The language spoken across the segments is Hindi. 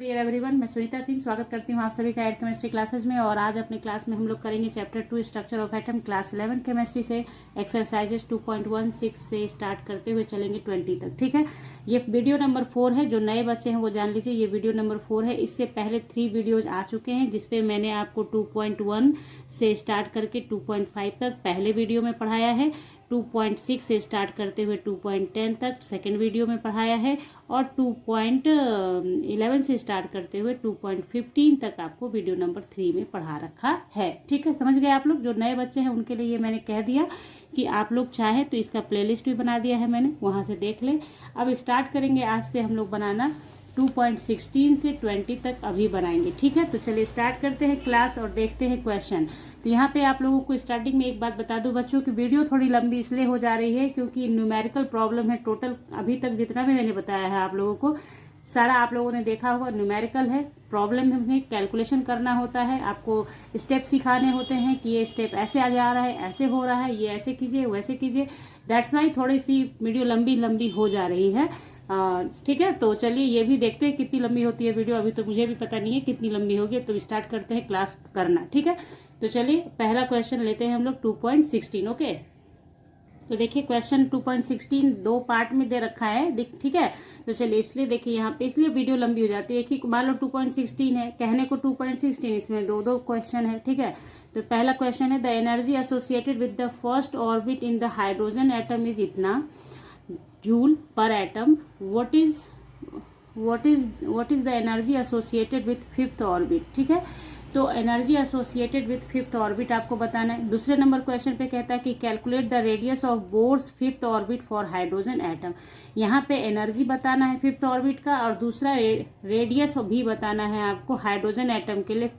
डियर एवरीवन, मैं सुनीता सिंह स्वागत करती हूँ आप सभी का एयर केमिस्ट्री क्लासेज में। और आज अपने क्लास में हम लोग करेंगे chapter 2 structure of atom, class 11 chemistry से एक्सरसाइजेस 2.16 से स्टार्ट करते हुए चलेंगे 20 तक। ठीक है, ये वीडियो नंबर 4 है। जो नए बच्चे हैं वो जान लीजिए ये वीडियो नंबर 4 है। इससे पहले 3 वीडियोज आ चुके हैं जिसपे मैंने आपको 2.1 से स्टार्ट करके 2.5 तक पहले वीडियो में पढ़ाया है, 2.6 से स्टार्ट करते हुए 2.10 तक सेकेंड वीडियो में पढ़ाया है, और 2.11 से स्टार्ट करते हुए 2.15 तक आपको वीडियो नंबर 3 में पढ़ा रखा है। ठीक है, समझ गए आप लोग। जो नए बच्चे हैं उनके लिए ये मैंने कह दिया कि आप लोग चाहे तो इसका प्लेलिस्ट भी बना दिया है मैंने, वहाँ से देख लें। अब स्टार्ट करेंगे आज से हम लोग बनाना 2.16 से 20 तक अभी बनाएंगे। ठीक है, तो चलिए स्टार्ट करते हैं क्लास और देखते हैं क्वेश्चन। तो यहाँ पे आप लोगों को स्टार्टिंग में एक बात बता दूं बच्चों की वीडियो थोड़ी लंबी इसलिए हो जा रही है क्योंकि न्यूमेरिकल प्रॉब्लम है। टोटल अभी तक जितना भी मैंने बताया है आप लोगों को सारा आप लोगों ने देखा होगा न्यूमेरिकल है। प्रॉब्लम में कैलकुलेशन करना होता है, आपको स्टेप सिखाने होते हैं कि ये स्टेप ऐसे आ जा रहा है, ऐसे हो रहा है, ये ऐसे कीजिए वैसे कीजिए। दैट्स वाई थोड़ी सी वीडियो लंबी लंबी हो जा रही है। ठीक है, तो चलिए ये भी देखते हैं कितनी लंबी होती है वीडियो। अभी तो मुझे भी पता नहीं है कितनी लंबी होगी, तो स्टार्ट करते हैं क्लास करना। ठीक है, तो चलिए पहला क्वेश्चन लेते हैं हम लोग 2.16। ओके, तो देखिए क्वेश्चन 2.16 दो पार्ट में दे रखा है। ठीक है, तो चलिए इसलिए देखिए यहाँ पे इसलिए वीडियो लंबी हो जाती है कि मान लो 2.16 है, कहने को 2.16, इसमें दो क्वेश्चन है। ठीक है, तो पहला क्वेश्चन है the energy associated with the first orbit in the hydrogen atom is इतना joule per atom. What is the energy associated with fifth orbit. ठीक है, तो energy associated with fifth orbit आपको बताना है। दूसरे नंबर क्वेश्चन पे कहता है कि calculate the radius of Bohr's fifth orbit for hydrogen atom. यहाँ पे एनर्जी बताना है फिफ्थ ऑर्बिट का, और दूसरा रेडियस भी बताना है आपको हाइड्रोजन एटम के लिए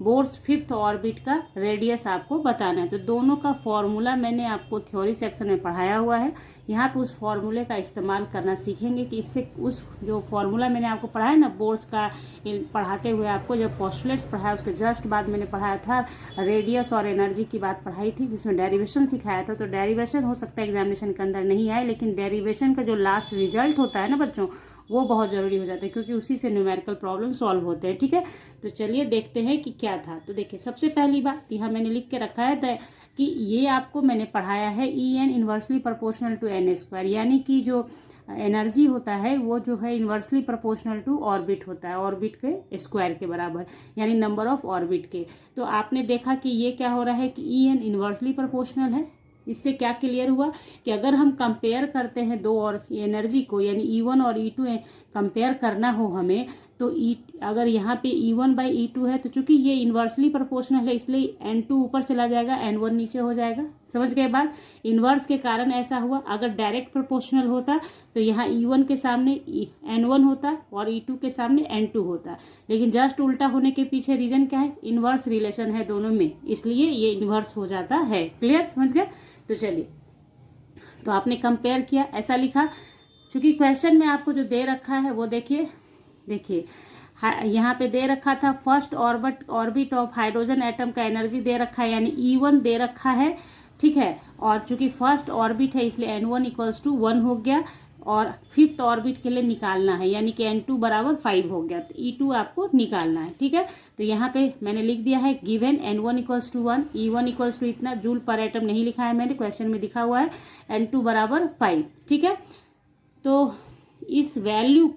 बोर्स फिफ्थ ऑर्बिट का रेडियस आपको बताना है। तो दोनों का फॉर्मूला मैंने आपको थ्योरी सेक्शन में पढ़ाया हुआ है। यहाँ पे उस फॉर्मूले का इस्तेमाल करना सीखेंगे कि इससे उस जो फॉर्मूला मैंने आपको पढ़ाया ना बोर्स का, पढ़ाते हुए आपको जब पोस्टुलेट्स पढ़ाया उसके जस्ट बाद मैंने पढ़ाया था रेडियस और एनर्जी की बात पढ़ाई थी जिसमें डेरिवेशन सिखाया था। तो डेरिवेशन हो सकता है एग्जामिनेशन के अंदर नहीं आए, लेकिन डेरिवेशन का जो लास्ट रिजल्ट होता है ना बच्चों, वो बहुत जरूरी हो जाता है क्योंकि उसी से न्यूमेरिकल प्रॉब्लम सॉल्व होते हैं। ठीक है, तो चलिए देखते हैं कि क्या था। तो देखिए सबसे पहली बात यहाँ मैंने लिख के रखा है कि ये आपको मैंने पढ़ाया है EN inversely proportional to n square, यानी कि जो एनर्जी होता है वो जो है इन्वर्सली प्रोपोर्शनल टू ऑर्बिट होता है, ऑर्बिट के स्क्वायर के बराबर, यानी नंबर ऑफ ऑर्बिट के। तो आपने देखा कि ये क्या हो रहा है कि EN इन्वर्सली प्रोपोर्शनल है। इससे क्या क्लियर हुआ कि अगर हम कंपेयर करते हैं दो और एनर्जी को, यानी E1 और E2 कंपेयर करना हो हमें, तो अगर यहाँ पे E1 बाई E2 है तो चूंकि ये इन्वर्सली प्रोपोर्शनल है इसलिए N2 ऊपर चला जाएगा, N1 नीचे हो जाएगा। समझ गए बात, इन्वर्स के कारण ऐसा हुआ। अगर डायरेक्ट प्रोपोर्शनल होता तो यहाँ E1 के सामने N1 होता और E2 के सामने N2 होता, लेकिन जस्ट उल्टा होने के पीछे रीजन क्या है, इन्वर्स रिलेशन है दोनों में, इसलिए ये इन्वर्स हो जाता है। क्लियर, समझ गए। तो चलिए, तो आपने कंपेयर किया, ऐसा लिखा। चूंकि क्वेश्चन में आपको जो दे रखा है वो देखिए यहाँ पे दे रखा था first orbit of hydrogen atom का एनर्जी दे रखा है, यानी E1 दे रखा है। ठीक है, और चूंकि फर्स्ट ऑर्बिट है इसलिए N1 इक्वल्स टू 1 हो गया, और फिफ्थ ऑर्बिट के लिए निकालना है यानी कि N2 बराबर 5 हो गया, तो E2 आपको निकालना है। ठीक है, तो यहाँ पे मैंने लिख दिया है given N1 equals to 1, E1 equals to इतना, जूल पर एटम नहीं लिखा है मैंने, क्वेश्चन में दिखा हुआ है N2 बराबर 5। ठीक है, तो दिस वैल्यू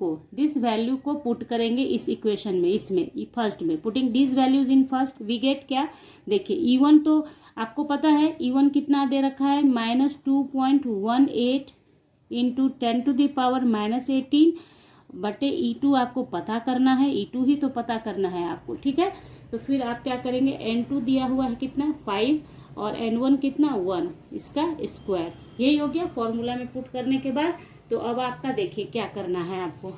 को पुट करेंगे इस इक्वेशन में, इसमें फर्स्ट में putting this values in first we get क्या, देखिए E1 तो आपको पता है E1 कितना दे रखा है -2.18 इंटू 10 टू द पावर -18 बटे E2 आपको पता करना है, E2 ही तो पता करना है आपको। ठीक है, तो फिर आप क्या करेंगे, N2 दिया हुआ है कितना 5 और N1 कितना 1, इसका स्क्वायर। यही हो गया फॉर्मूला में पुट करने के बाद। तो अब आपका देखिए क्या करना है आपको,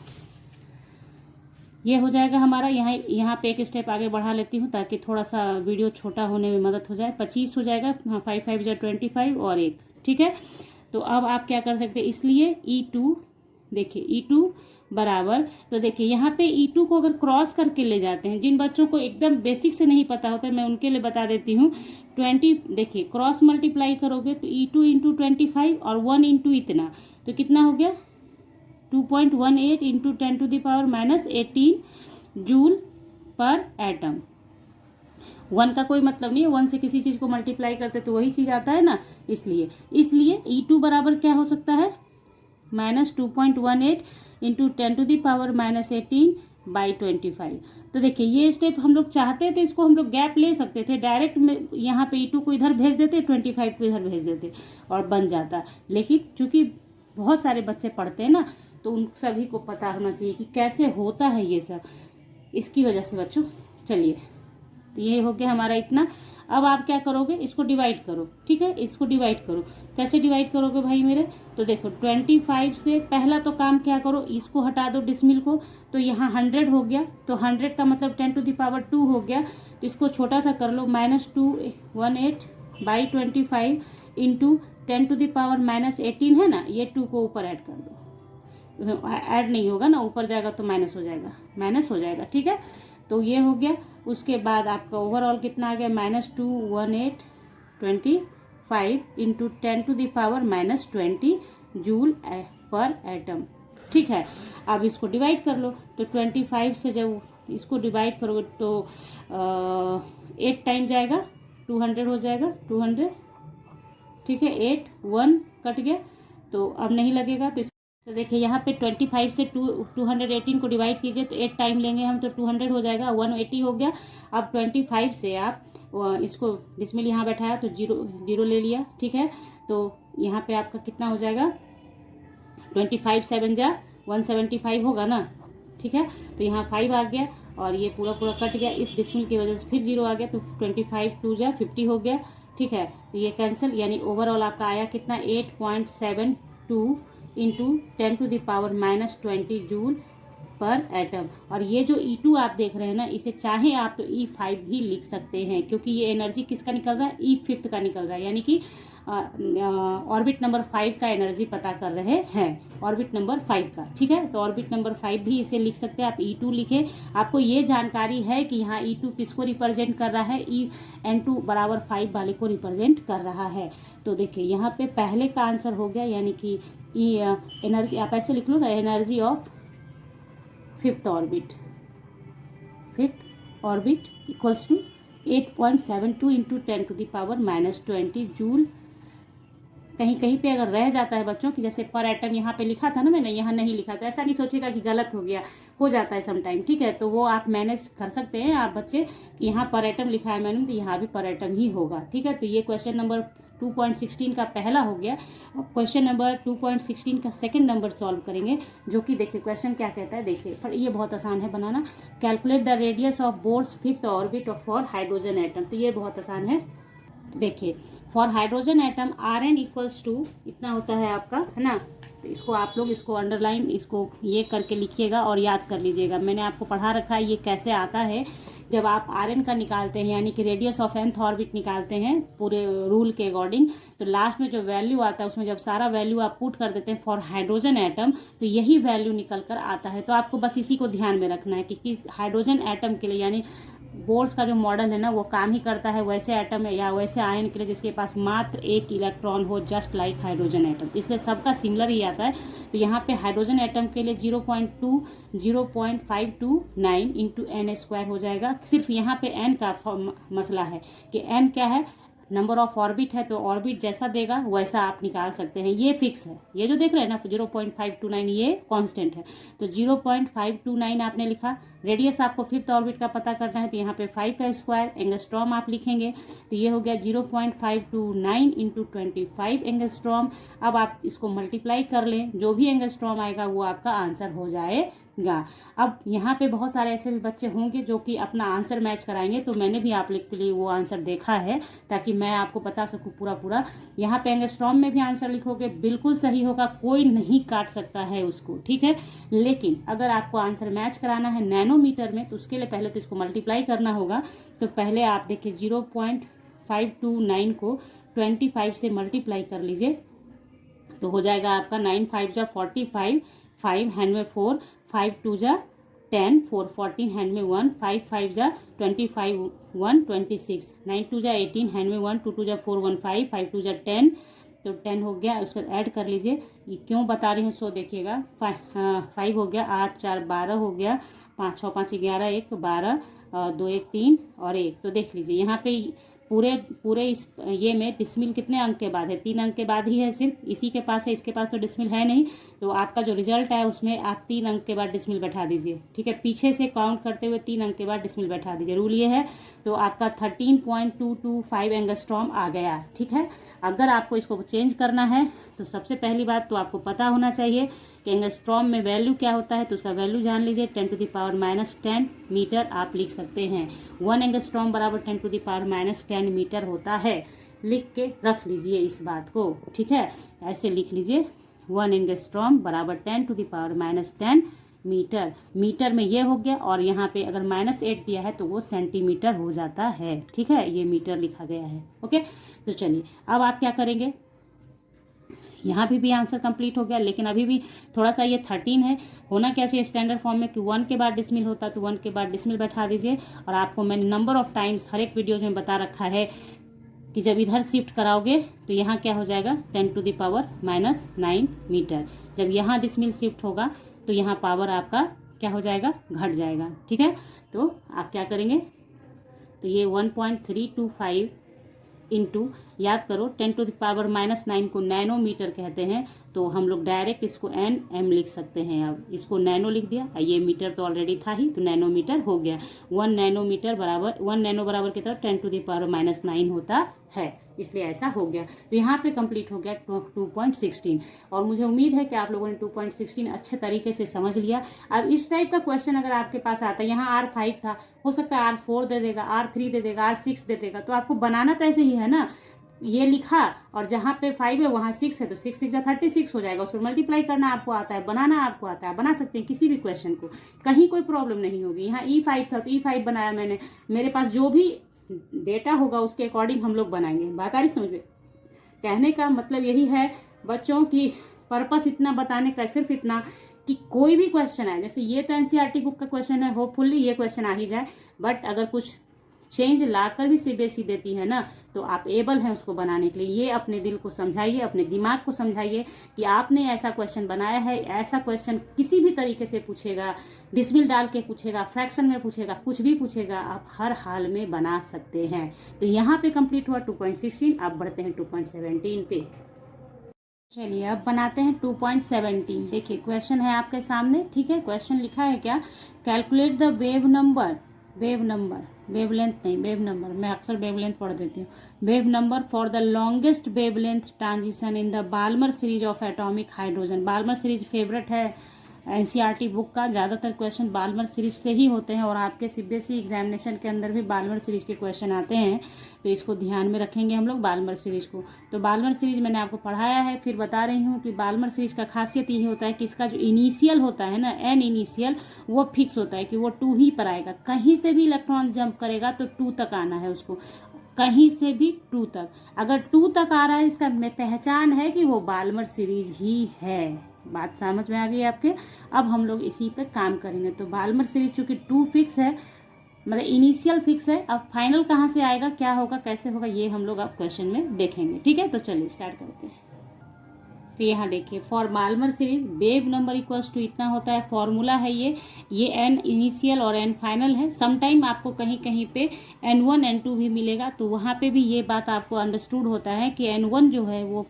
ये हो जाएगा हमारा। यहाँ पे एक स्टेप आगे बढ़ा लेती हूँ ताकि थोड़ा सा वीडियो छोटा होने में मदद हो जाए। 25 हो जाएगा, 5 5 जा 25 और 1। ठीक है, तो अब आप क्या कर सकते हैं, इसलिए E2 देखिए E2 बराबर, तो देखिए यहाँ पे E2 को अगर क्रॉस करके ले जाते हैं, जिन बच्चों को एकदम बेसिक से नहीं पता होता मैं उनके लिए बता देती हूँ। 20 देखिए क्रॉस मल्टीप्लाई करोगे तो E2 इंटू 25 और 1 इंटू इतना, तो कितना हो गया 2.18 इंटू 10⁻⁻18 जूल पर एटम। 1 का कोई मतलब नहीं है, 1 से किसी चीज को मल्टीप्लाई करते तो वही चीज आता है ना, इसलिए E2 बराबर क्या हो सकता है, -2.18 इंटू 10⁻⁻18 बाई 25। तो देखिए ये स्टेप हम लोग चाहते थे, इसको हम लोग गैप ले सकते थे, डायरेक्ट में यहाँ पे E2 को इधर भेज देते, 25 को इधर भेज देते और बन जाता। लेकिन चूंकि बहुत सारे बच्चे पढ़ते हैं ना, तो उन सभी को पता होना चाहिए कि कैसे होता है ये सब, इसकी वजह से बच्चों। चलिए, तो ये हो गया हमारा इतना। अब आप क्या करोगे, इसको डिवाइड करो, ठीक है, इसको डिवाइड करो। कैसे डिवाइड करोगे भाई मेरे, तो देखो 25 से पहला तो काम क्या करो, इसको हटा दो डिसमिल को, तो यहाँ 100 हो गया, तो 100 का मतलब 10⁻² हो गया, तो इसको छोटा सा कर लो, -218 बाई 25 इंटू 10⁻⁻18 है ना, ये 2 को ऊपर ऐड कर दो, ऐड नहीं होगा ना, ऊपर जाएगा तो माइनस हो जाएगा, ठीक है। तो ये हो गया। उसके बाद आपका ओवरऑल कितना आ गया, -21825 इंटू 10⁻⁻20 जूल पर एटम, ठीक है। अब इसको डिवाइड कर लो, तो 25 से जब इसको डिवाइड करोगे तो 8 टाइम जाएगा, 200 हो जाएगा, 200, ठीक है। 8 1 कट गया, तो अब नहीं लगेगा। तो देखिए यहाँ पे 25 से 218 को डिवाइड कीजिए, तो 8 टाइम लेंगे हम, तो 200 हो जाएगा, 180 हो गया। अब 25 से आप इसको डिसमिल यहाँ बैठाया तो 0 ले लिया, ठीक है। तो यहाँ पे आपका कितना हो जाएगा, 25 7 जा 175 होगा ना, ठीक है। तो यहाँ 5 आ गया और ये पूरा कट गया, इस डिसमिल की वजह से फिर 0 आ गया, तो 25 2 जा 50 हो गया, ठीक है। तो ये कैंसिल, यानी ओवरऑल आपका आया कितना, 8.72 इंटू 10⁻⁻20 जूल पर एटम। और ये जो E2 आप देख रहे हैं ना, इसे चाहे आप तो E5 भी लिख सकते हैं, क्योंकि ये एनर्जी किसका निकल रहा है, E5 का निकल रहा है, यानी कि ऑर्बिट नंबर 5 का एनर्जी पता कर रहे हैं, ऑर्बिट नंबर 5 का, ठीक है। तो ऑर्बिट नंबर 5 भी इसे लिख सकते हैं आप, E2 लिखे। आपको ये जानकारी है कि यहाँ E2 किसको रिप्रेजेंट कर रहा है, N2 बराबर 5 वाले को रिप्रेजेंट कर रहा है। तो देखिए यहाँ पे पहले का आंसर हो गया, यानी कि एनर्जी आप ऐसे लिख लो ना, energy of fifth orbit equals to 8.72 into 10⁻⁻20 joule. कहीं पे अगर रह जाता है बच्चों कि जैसे पर एटम यहाँ पे लिखा था ना मैंने, यहाँ नहीं लिखा था, ऐसा नहीं सोचेगा कि गलत हो गया, हो जाता है समटाइम, ठीक है। तो वो आप मैनेज कर सकते हैं आप बच्चे, यहाँ पर एटम लिखा है मैंने, तो यहाँ भी पर एटम ही होगा, ठीक है। तो ये क्वेश्चन नंबर 2.16 का पहला हो गया। क्वेश्चन नंबर 2.16 का सेकंड नंबर सॉल्व करेंगे, जो कि देखिए क्वेश्चन क्या कहता है, देखिए पर ये बहुत आसान है बनाना। Calculate the radius of Bohr's fifth orbit for hydrogen atom, तो ये बहुत आसान है। देखिए for hydrogen atom Rn equals to इतना होता है आपका, है ना। तो इसको आप लोग इसको अंडरलाइन इसको ये करके लिखिएगा और याद कर लीजिएगा, मैंने आपको पढ़ा रखा है ये कैसे आता है। जब आप Rn का निकालते हैं, यानी कि रेडियस ऑफ nth ऑर्बिट निकालते हैं पूरे रूल के अकॉर्डिंग, तो लास्ट में जो वैल्यू आता है उसमें जब सारा वैल्यू आप पुट कर देते हैं फॉर हाइड्रोजन एटम, तो यही वैल्यू निकल कर आता है। तो आपको बस इसी को ध्यान में रखना है कि किस हाइड्रोजन एटम के लिए, यानी बोर्स का जो मॉडल है ना, वो काम ही करता है वैसे एटम या वैसे आयन के लिए जिसके पास मात्र एक इलेक्ट्रॉन हो, जस्ट लाइक हाइड्रोजन एटम, तो इसलिए सबका सिमिलर ही आता है। तो यहाँ पे हाइड्रोजन एटम के लिए 0.529 इंटू n² हो जाएगा। सिर्फ यहाँ पे n का मसला है कि n क्या है, नंबर ऑफ ऑर्बिट है, तो ऑर्बिट जैसा देगा वैसा आप निकाल सकते हैं, ये फिक्स है। ये जो देख रहे हैं ना 0.529 ये कांस्टेंट है, तो 0.529 आपने लिखा। रेडियस आपको फिफ्थ ऑर्बिट का पता करना है, तो यहाँ पे 5 का स्क्वायर एंगस्ट्रॉम आप लिखेंगे, तो ये हो गया 0.529 इंटू 25 एंगस्ट्रॉम। अब आप इसको मल्टीप्लाई कर लें, जो भी एंगस्ट्रॉम आएगा वो आपका आंसर हो जाएगा। अब यहाँ पे बहुत सारे ऐसे भी बच्चे होंगे जो कि अपना आंसर मैच कराएंगे, तो मैंने भी आप लोग के लिए वो आंसर देखा है ताकि मैं आपको बता सकूँ पूरा। यहाँ पे एंगस्ट्रॉम में भी आंसर लिखोगे बिल्कुल सही होगा, कोई नहीं काट सकता है उसको, ठीक है। लेकिन अगर आपको आंसर मैच कराना है नैनोमीटर में, तो उसके लिए पहले तो इसको मल्टीप्लाई करना होगा। तो पहले आप देखिए 0.529 को 25 से मल्टीप्लाई कर लीजिए, तो हो जाएगा आपका 9 5 जा 45, 5 हैंड में 4, 5 2 जा 10, 4 14 हैंड में 1, 5 5 जा 25 1 26, 9 2 जा 18 हैंड में 1, 2 2 जा 4 1 5, 5 2 जा 10, तो 10 हो गया, उसको ऐड कर लीजिए। ये क्यों बता रही हूँ सो देखिएगा। 5 हो गया, 8 4 12 हो गया, 5 6 5 11, 1 12, 2 1 3 और 1। तो देख लीजिए यहाँ पे पूरे पूरे इस ये में डिसमिल कितने अंक के बाद है, 3 अंक के बाद ही है, सिर्फ इसी के पास है, इसके पास तो डिसमिल है नहीं। तो आपका जो रिजल्ट है उसमें आप 3 अंक के बाद डिसमिल बैठा दीजिए, ठीक है। पीछे से काउंट करते हुए 3 अंक के बाद डिसमिल बैठा दीजिए, रूल ये है। तो आपका 13.225 एंगस्ट्रॉम आ गया, ठीक है। अगर आपको इसको चेंज करना है तो सबसे पहली बात तो आपको पता होना चाहिए कि एंगस्ट्रॉम में वैल्यू क्या होता है। तो उसका वैल्यू जान लीजिए, 10⁻⁻10 मीटर आप लिख सकते हैं। 1 एंगस्ट्रॉम बराबर 10⁻⁻10 मीटर होता है। लिख के रख लीजिए इस बात को, ठीक है। ऐसे लिख लीजिए 1 एंगस्ट्रॉम बराबर 10⁻⁻10 मीटर। मीटर में ये हो गया, और यहाँ पे अगर -8 दिया है तो वो सेंटीमीटर हो जाता है, ठीक है। ये मीटर लिखा गया है, ओके। तो चलिए अब आप क्या करेंगे, यहाँ भी आंसर कंप्लीट हो गया, लेकिन अभी भी थोड़ा सा ये 13 है। होना कैसे स्टैंडर्ड फॉर्म में कि 1 के बाद डिसमिल होता, तो 1 के बाद डिसमिल बैठा दीजिए। और आपको मैंने नंबर ऑफ टाइम्स हर एक वीडियोज में बता रखा है कि जब इधर शिफ्ट कराओगे तो यहाँ क्या हो जाएगा, 10⁻⁻9 मीटर। जब यहाँ डिसमिल शिफ्ट होगा तो यहाँ पावर आपका क्या हो जाएगा, घट जाएगा, ठीक है। तो आप क्या करेंगे, तो ये 1.325 इंटू, याद करो 10⁻⁻9 को नैनोमीटर कहते हैं, तो हम लोग डायरेक्ट इसको NM लिख सकते हैं। अब इसको नैनो लिख दिया, ये मीटर तो ऑलरेडी था ही, तो नैनोमीटर हो गया। 1 नैनोमीटर बराबर 1 नैनो बराबर की तरफ 10⁻⁻9 होता है, इसलिए ऐसा हो गया। तो यहाँ पे कंप्लीट हो गया 2.16। और मुझे उम्मीद है कि आप लोगों ने 2.16 अच्छे तरीके से समझ लिया। अब इस टाइप का क्वेश्चन अगर आपके पास आता है, यहाँ R5 था, हो सकता है R4 दे देगा, R3 दे देगा, R6 दे देगा, तो आपको बनाना तो ऐसे ही है ना। ये लिखा और जहाँ पे 5 है वहाँ 6 है, तो 6 6 36 हो जाएगा। उसको मल्टीप्लाई करना आपको आता है, बनाना आपको आता है, बना सकते हैं किसी भी क्वेश्चन को, कहीं कोई प्रॉब्लम नहीं होगी। यहाँ E5 था तो E5 बनाया मैंने, मेरे पास जो भी डेटा होगा उसके अकॉर्डिंग हम लोग बनाएंगे। बात आ रही समझ में? कहने का मतलब यही है बच्चों की, पर्पस इतना बताने का सिर्फ इतना कि कोई भी क्वेश्चन आए, जैसे ये तो NCERT बुक का क्वेश्चन है, होपफुली ये क्वेश्चन आ ही जाए, बट अगर कुछ चेंज लाकर भी CBSE देती है ना, तो आप एबल हैं उसको बनाने के लिए। ये अपने दिल को समझाइए, अपने दिमाग को समझाइए कि आपने ऐसा क्वेश्चन बनाया है। ऐसा क्वेश्चन किसी भी तरीके से पूछेगा, डिसमिल डाल के पूछेगा, फ्रैक्शन में पूछेगा, कुछ भी पूछेगा, आप हर हाल में बना सकते हैं। तो यहाँ पे कंप्लीट हुआ 2.16। अब बढ़ते हैं 2.17 पे। चलिए अब बनाते हैं 2.17। देखिए क्वेश्चन है आपके सामने, ठीक है। क्वेश्चन लिखा है क्या, calculate the wave number, wavelength नहीं, वेव नंबर, मैं अक्सर वेवलेंथ पढ़ देती हूँ। Wave number for the longest wavelength transition in the Balmer series of atomic hydrogen. Balmer series favourite है NCERT बुक का, ज़्यादातर क्वेश्चन बाल्मर सीरीज से ही होते हैं, और आपके CBSE एग्जामिनेशन के अंदर भी बाल्मर सीरीज के क्वेश्चन आते हैं। तो इसको ध्यान में रखेंगे हम लोग बाल्मर सीरीज को। तो बाल्मर सीरीज मैंने आपको पढ़ाया है, फिर बता रही हूँ कि बाल्मर सीरीज का खासियत यही होता है कि इसका जो इनिशियल होता है ना, N इनिशियल, वो फिक्स होता है कि वो 2 ही पर आएगा। कहीं से भी इलेक्ट्रॉन जंप करेगा तो 2 तक आना है उसको, कहीं से भी 2 तक। अगर 2 तक आ रहा है, इसका पहचान है कि वो बाल्मर सीरीज ही है। बात समझ में आ गई आपके? अब हम लोग इसी पे काम करेंगे। तो बाल्मर सीरीज चूंकि 2 फिक्स है, मतलब इनिशियल फिक्स है, अब फाइनल कहाँ से आएगा, क्या होगा, कैसे होगा, ये हम लोग अब क्वेश्चन में देखेंगे, ठीक है। तो चलिए स्टार्ट करते हैं। तो यहाँ देखिए, for Balmer series wave number equals to इतना होता है, फॉर्मूला है ये N इनिशियल और N फाइनल है। समटाइम आपको कहीं कहीं पे N1 N2 भी मिलेगा, तो वहाँ पे भी ये बात आपको अंडरस्टूड होता है कि N1 जो है वो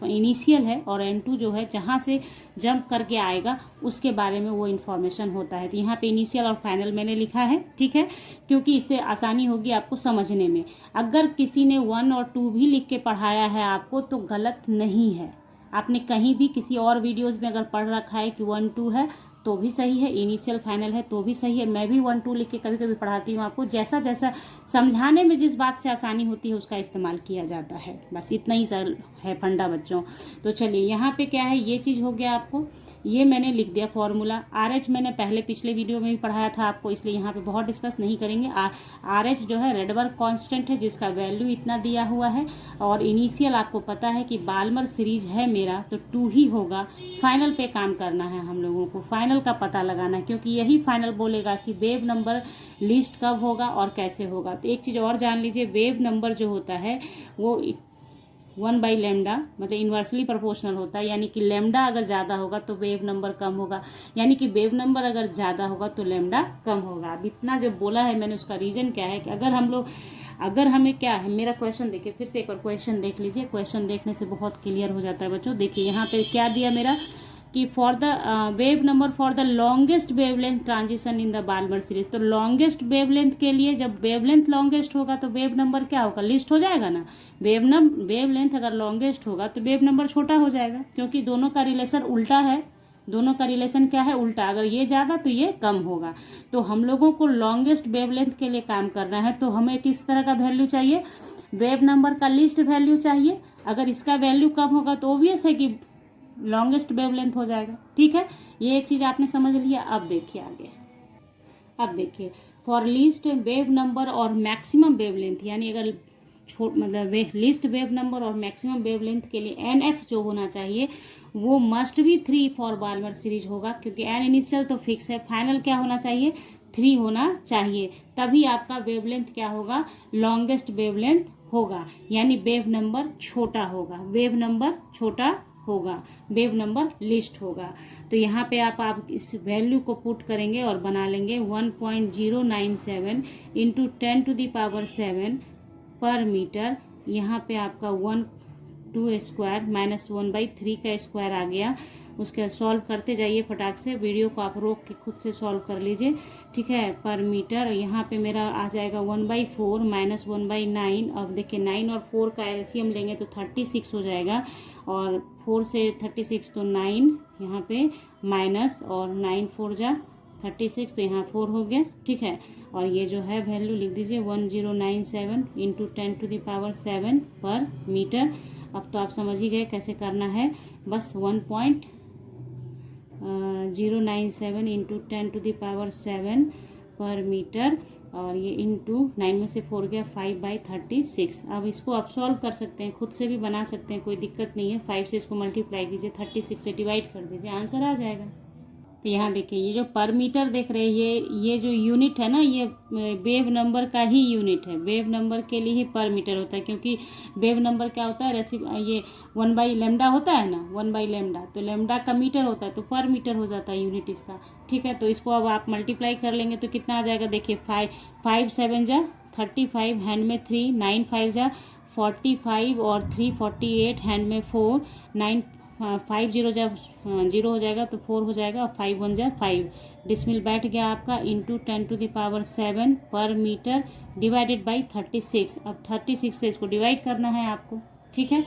इनिशियल है, और N2 जो है जहाँ से जंप करके आएगा उसके बारे में वो इन्फॉर्मेशन होता है। तो यहाँ पे इनिशियल और फाइनल मैंने लिखा है, ठीक है, क्योंकि इससे आसानी होगी आपको समझने में। अगर किसी ने 1 और 2 भी लिख के पढ़ाया है आपको तो गलत नहीं है। आपने कहीं भी किसी और वीडियोस में अगर पढ़ रखा है कि 1 2 है तो भी सही है, इनिशियल फाइनल है तो भी सही है। मैं भी 1 2 लिख के कभी कभी पढ़ाती हूँ आपको। जैसा जैसा समझाने में जिस बात से आसानी होती है उसका इस्तेमाल किया जाता है, बस इतना ही सर है फंडा बच्चों। तो चलिए यहाँ पे क्या है, ये चीज़ हो गया आपको, ये मैंने लिख दिया फॉर्मूला। RH मैंने पहले पिछले वीडियो में भी पढ़ाया था आपको, इसलिए यहाँ पे बहुत डिस्कस नहीं करेंगे। RH जो है रेडबर्ग कांस्टेंट है, जिसका वैल्यू इतना दिया हुआ है, और इनिशियल आपको पता है कि बाल्मर सीरीज है मेरा तो 2 ही होगा। फाइनल पे काम करना है हम लोगों को, फाइनल का पता लगाना है, क्योंकि यही फाइनल बोलेगा कि वेव नंबर लिस्ट कब होगा और कैसे होगा। तो एक चीज़ और जान लीजिए, वेव नंबर जो होता है वो 1/λ, मतलब इन्वर्सली प्रोपोर्शनल होता है, यानी कि लैम्डा अगर ज़्यादा होगा तो वेव नंबर कम होगा, यानी कि वेव नंबर अगर ज़्यादा होगा तो लैम्डा कम होगा। अब इतना जो बोला है मैंने उसका रीज़न क्या है कि अगर हमें क्या है, मेरा क्वेश्चन देखिए, फिर से एक बार क्वेश्चन देख लीजिए, क्वेश्चन देखने से बहुत क्लियर हो जाता है बच्चों। देखिए यहाँ पे क्या दिया मेरा कि for the wave number for the longest wavelength transition in the Balmer series. तो लॉन्गेस्ट वेवलेंथ के लिए जब वेवलेंथ लॉन्गेस्ट होगा तो वेव नंबर क्या होगा, लिस्ट हो जाएगा ना। वेवलेंथ अगर लॉन्गेस्ट होगा तो वेव नंबर छोटा हो जाएगा, क्योंकि दोनों का रिलेशन उल्टा है। दोनों का रिलेशन क्या है, उल्टा। अगर ये ज़्यादा तो ये कम होगा। तो हम लोगों को लॉन्गेस्ट वेवलेंथ के लिए काम करना है, तो हमें किस तरह का वैल्यू चाहिए, वेव नंबर का लिस्ट वैल्यू चाहिए। अगर इसका वैल्यू कम होगा तो ऑब्वियस है कि लॉन्गेस्ट वेवलेंथ हो जाएगा। ठीक है, ये एक चीज़ आपने समझ लिया। अब देखिए आगे, अब देखिए फॉर लीस्ट वेव नंबर और मैक्सिमम वेवलेंथ, यानी अगर मतलब लीस्ट वेव नंबर और मैक्सिमम वेवलेंथ के लिए NF जो होना चाहिए वो मस्ट भी 3 फॉर बाल्मर सीरीज होगा, क्योंकि N इनिशियल तो फिक्स है, फाइनल क्या होना चाहिए, 3 होना चाहिए। तभी आपका वेवलेंथ क्या होगा, लॉन्गेस्ट वेवलेंथ होगा, यानी वेव नंबर छोटा होगा, वेव नंबर छोटा होगा, वेव नंबर लिस्ट होगा। तो यहाँ पे आप इस वैल्यू को पुट करेंगे और बना लेंगे 1.097 इंटू 10⁻7 पर मीटर। यहाँ पे आपका 2 स्क्वायर माइनस 1/3 का स्क्वायर आ गया। उसके सॉल्व करते जाइए फटाक से, वीडियो को आप रोक के खुद से सॉल्व कर लीजिए। ठीक है, पर मीटर यहाँ पे मेरा आ जाएगा 1/4 माइनस 1/9। अब देखिए 9 और 4 का एलसीएम लेंगे तो 36 हो जाएगा, और 4 से 36 तो 9 यहाँ पे माइनस, और 9 4 जा 36 तो यहाँ 4 हो गया। ठीक है, और ये जो है वैल्यू लिख दीजिए 1097 इंटू 10⁻7 पर मीटर। अब तो आप समझ ही गए कैसे करना है, बस 1.097 इंटू 10⁻7 पर मीटर, और ये इंटू 9 में से 4 गया 5/36। अब इसको आप सॉल्व कर सकते हैं, खुद से भी बना सकते हैं, कोई दिक्कत नहीं है। 5 से इसको मल्टीप्लाई कीजिए, 36 से डिवाइड कर दीजिए, आंसर आ जाएगा। तो यहाँ देखिए ये जो पर मीटर देख रहे हैं, ये जो यूनिट है ना, ये वेव नंबर का ही यूनिट है। वेव नंबर के लिए ही पर मीटर होता है, क्योंकि वेव नंबर क्या होता है, ये 1/λ होता है ना, 1/λ, तो लैम्डा का मीटर होता है, तो पर मीटर हो जाता है यूनिट इसका। ठीक है, तो इसको अब आप मल्टीप्लाई कर लेंगे तो कितना आ जाएगा, देखिए 5 7 जा 35, हैंड में 3, 9 5 जा 45, और 3 48, हैंड में 4, 9 5 0 जब 0 हो जाएगा तो 4 हो जाएगा, और 5 1 जा 5 डिसमिल बैठ गया आपका, इंटू 10⁻7 पर मीटर डिवाइडेड बाई 36। अब 36 से इसको डिवाइड करना है आपको। ठीक है,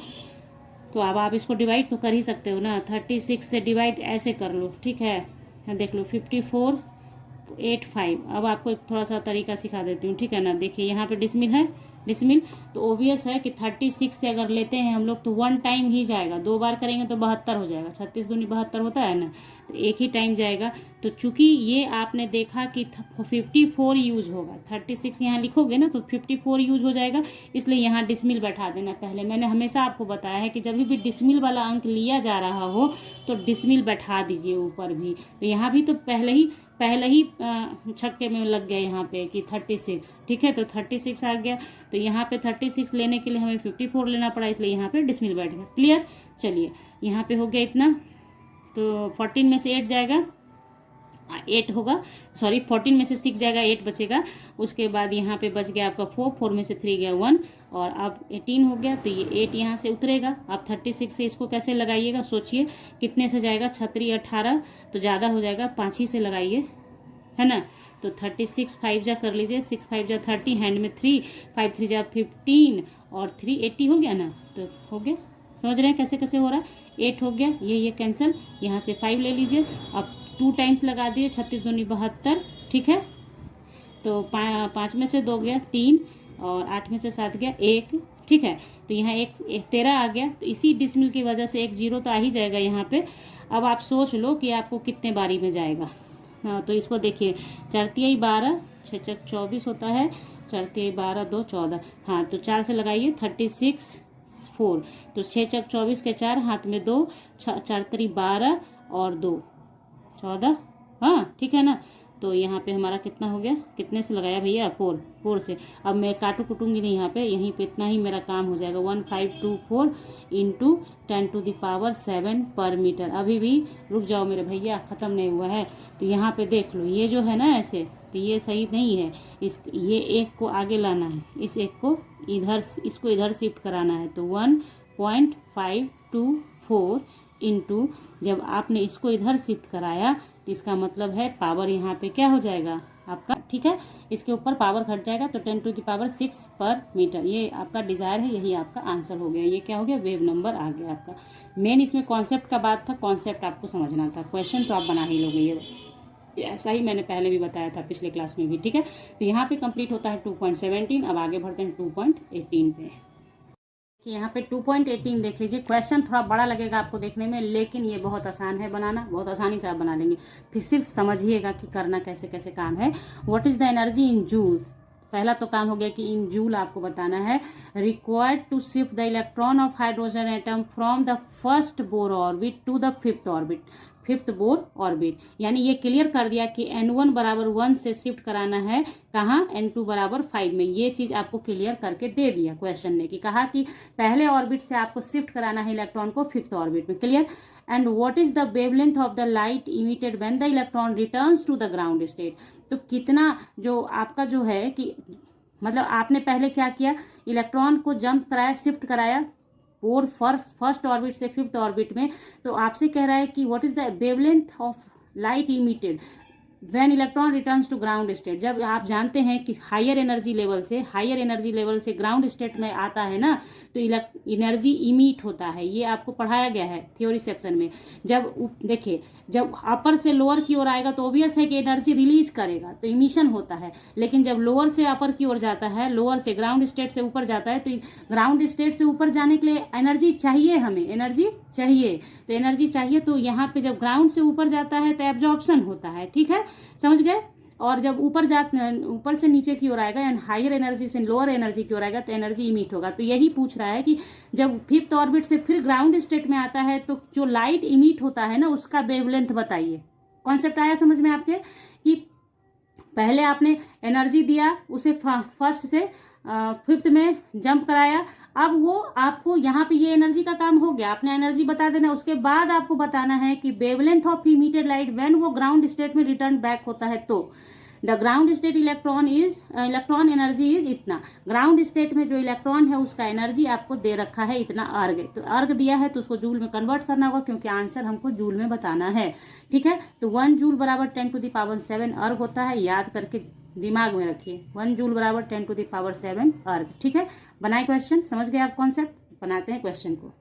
तो अब आप इसको डिवाइड तो कर ही सकते हो ना, 36 से डिवाइड ऐसे कर लो। ठीक है, देख लो 5485। अब आपको एक थोड़ा सा तरीका सिखा देती हूँ। ठीक है ना, देखिए यहाँ पे डिसमिल है, डिसमिल तो ओबियस है कि 36 से अगर लेते हैं हम लोग तो 1 टाइम ही जाएगा, 2 बार करेंगे तो 72 हो जाएगा, 36 दूनी 72 होता है ना, तो एक ही टाइम जाएगा। तो चूंकि ये आपने देखा कि 54 यूज होगा, 36 यहाँ लिखोगे ना तो 54 यूज हो जाएगा, इसलिए यहाँ डिसमिल बैठा देना पहले। मैंने हमेशा आपको बताया है कि जब भी डिसमिल वाला अंक लिया जा रहा हो तो डिसमिल बैठा दीजिए ऊपर भी। तो यहाँ भी तो पहले ही छक्के में लग गया यहाँ पे कि 36। ठीक है, तो 36 आ गया, तो यहाँ पे 36 लेने के लिए हमें 54 लेना पड़ा, इसलिए यहाँ पे डिसमिल बैठ गया। क्लियर, चलिए यहाँ पे हो गया इतना, तो 14 में से 8 जाएगा, 8 होगा, सॉरी 14 में से 6 जाएगा, 8 बचेगा। उसके बाद यहाँ पे बच गया आपका 4 में से 3 गया 1, और अब 18 हो गया, तो ये 8 यहाँ से उतरेगा। अब 36 से इसको कैसे लगाइएगा, सोचिए कितने से जाएगा, 36 18 तो ज़्यादा हो जाएगा, 5 ही से लगाइए, है ना। तो 36 5 जा कर लीजिए, 6 5 जा 30, हैंड में 3, 5 3 जा 15, और 3 80 हो गया ना, तो हो गया। समझ रहे हैं कैसे कैसे हो रहा है, 8 हो गया, ये कैंसिल, यहाँ से 5 ले लीजिए। अब 2 टाइम्स लगा दिए, 36 दूनी 72। ठीक है, तो 5 में से 2 गया 3, और 8 में से 7 गया 1। ठीक है, तो यहाँ एक 13 आ गया, तो इसी डिसमिल की वजह से 1 0 तो आ ही जाएगा यहाँ पे। अब आप सोच लो कि आपको कितने बारी में जाएगा। हाँ, तो इसको देखिए, 4 तिहाई 12, 6 चक 24 होता है, 4 तिहाई 12 2 14। हाँ, तो 4 से लगाइए, 36 4, तो 6 चक 24 के 4, हाथ में 2, 4 3 12 और 2 14। हाँ ठीक है ना, तो यहाँ पे हमारा कितना हो गया, कितने से लगाया भैया, 4 से। अब मैं काटूंगी नहीं यहाँ पे, यहीं पे इतना ही मेरा काम हो जाएगा, 1524 इंटू 10⁻7 पर मीटर। अभी भी रुक जाओ मेरे भैया, ख़त्म नहीं हुआ है। तो यहाँ पे देख लो, ये जो है ना ऐसे, तो ये सही नहीं है, ये एक को आगे लाना है, इस एक को इधर, इसको इधर शिफ्ट कराना है। तो 1.524 इंटू, जब आपने इसको इधर शिफ्ट कराया तो इसका मतलब है पावर यहाँ पे क्या हो जाएगा आपका, ठीक है, इसके ऊपर पावर घट जाएगा, तो 10⁻6 पर मीटर। ये आपका डिज़ायर है, यही आपका आंसर हो गया। ये क्या हो गया, वेव नंबर आ गया आपका। मेन इसमें कॉन्सेप्ट का बात था, कॉन्सेप्ट आपको समझना था, क्वेश्चन तो आप बना ही लोगे, ये ऐसा ही मैंने पहले भी बताया था पिछले क्लास में भी, ठीक है। तो यहाँ पे कंप्लीट होता है 2.17। अब आगे बढ़ते हैं 2.18 पे। कि यहाँ पे 2.18 देख लीजिए। क्वेश्चन थोड़ा बड़ा लगेगा आपको देखने में, लेकिन ये बहुत आसान है बनाना, बहुत आसानी से आप बना लेंगे। फिर सिर्फ समझिएगा कि करना कैसे कैसे काम है। What is the energy in joules. पहला तो काम हो गया कि इन जूल आपको बताना है। Required to shift the electron of hydrogen atom from the first Bohr orbit to the fifth orbit, fifth Bohr orbit. यानी ये क्लियर कर दिया कि N1 बराबर 1 से शिफ्ट कराना है कहाँ, N2 बराबर 5 में। ये चीज आपको क्लियर करके दे दिया क्वेश्चन ने, कि कहा कि पहले ऑर्बिट से आपको शिफ्ट कराना है इलेक्ट्रॉन को फिफ्थ ऑर्बिट में। Clear. And what is the wavelength of the light emitted when the electron returns to the ground state. तो कितना जो आपका जो है कि मतलब आपने पहले क्या किया, इलेक्ट्रॉन को जंप कराया, शिफ्ट कराया और फर्स्ट ऑर्बिट से फिफ्थ ऑर्बिट में। तो आपसे कह रहा है कि what is the wavelength of light emitted when electron returns to ground state. जब आप जानते हैं कि हायर एनर्जी लेवल से ग्राउंड स्टेट में आता है ना, तो एनर्जी इमिट होता है। ये आपको पढ़ाया गया है थ्योरी सेक्शन में। जब देखिए, जब अपर से लोअर की ओर आएगा तो ऑब्वियस है कि एनर्जी रिलीज करेगा, तो इमिशन होता है। लेकिन जब लोअर से अपर की ओर जाता है, लोअर से ग्राउंड स्टेट से ऊपर जाता है, तो ग्राउंड स्टेट से ऊपर जाने के लिए एनर्जी चाहिए, हमें एनर्जी चाहिए। तो एनर्जी चाहिए, तो यहाँ पे जब ग्राउंड से ऊपर जाता है तो एब्जॉर्प्शन होता है, ठीक है, समझ गए। और जब ऊपर से नीचे की ओर आएगा, यानी हायर एनर्जी से लोअर एनर्जी की ओर आएगा, तो एनर्जी इमिट होगा। तो यही पूछ रहा है कि जब फिफ्थ ऑर्बिट से फिर ग्राउंड स्टेट में आता है, तो जो लाइट इमिट होता है ना, उसका वेवलेंथ बताइए। कॉन्सेप्ट आया समझ में आपके, कि पहले आपने एनर्जी दिया, उसे फर्स्ट से फिफ्थ में जंप कराया, अब वो आपको यहाँ पे ये एनर्जी का काम हो गया, आपने एनर्जी बता देना। उसके बाद आपको बताना है कि wavelength of emitted light when वो ग्राउंड स्टेट में रिटर्न बैक होता है, तो the ground state electron energy is इतना। ग्राउंड स्टेट में जो इलेक्ट्रॉन है उसका एनर्जी आपको दे रखा है इतना अर्ग। तो अर्ग दिया है तो उसको जूल में कन्वर्ट करना होगा, क्योंकि आंसर हमको जूल में बताना है, ठीक है। तो 1 जूल बराबर 10⁻7 अर्ग होता है, याद करके दिमाग में रखिए। 1 जूल बराबर 10⁻7 अर्ग, ठीक है। बनाए क्वेश्चन, समझ गए आप कॉन्सेप्ट। बनाते हैं क्वेश्चन को।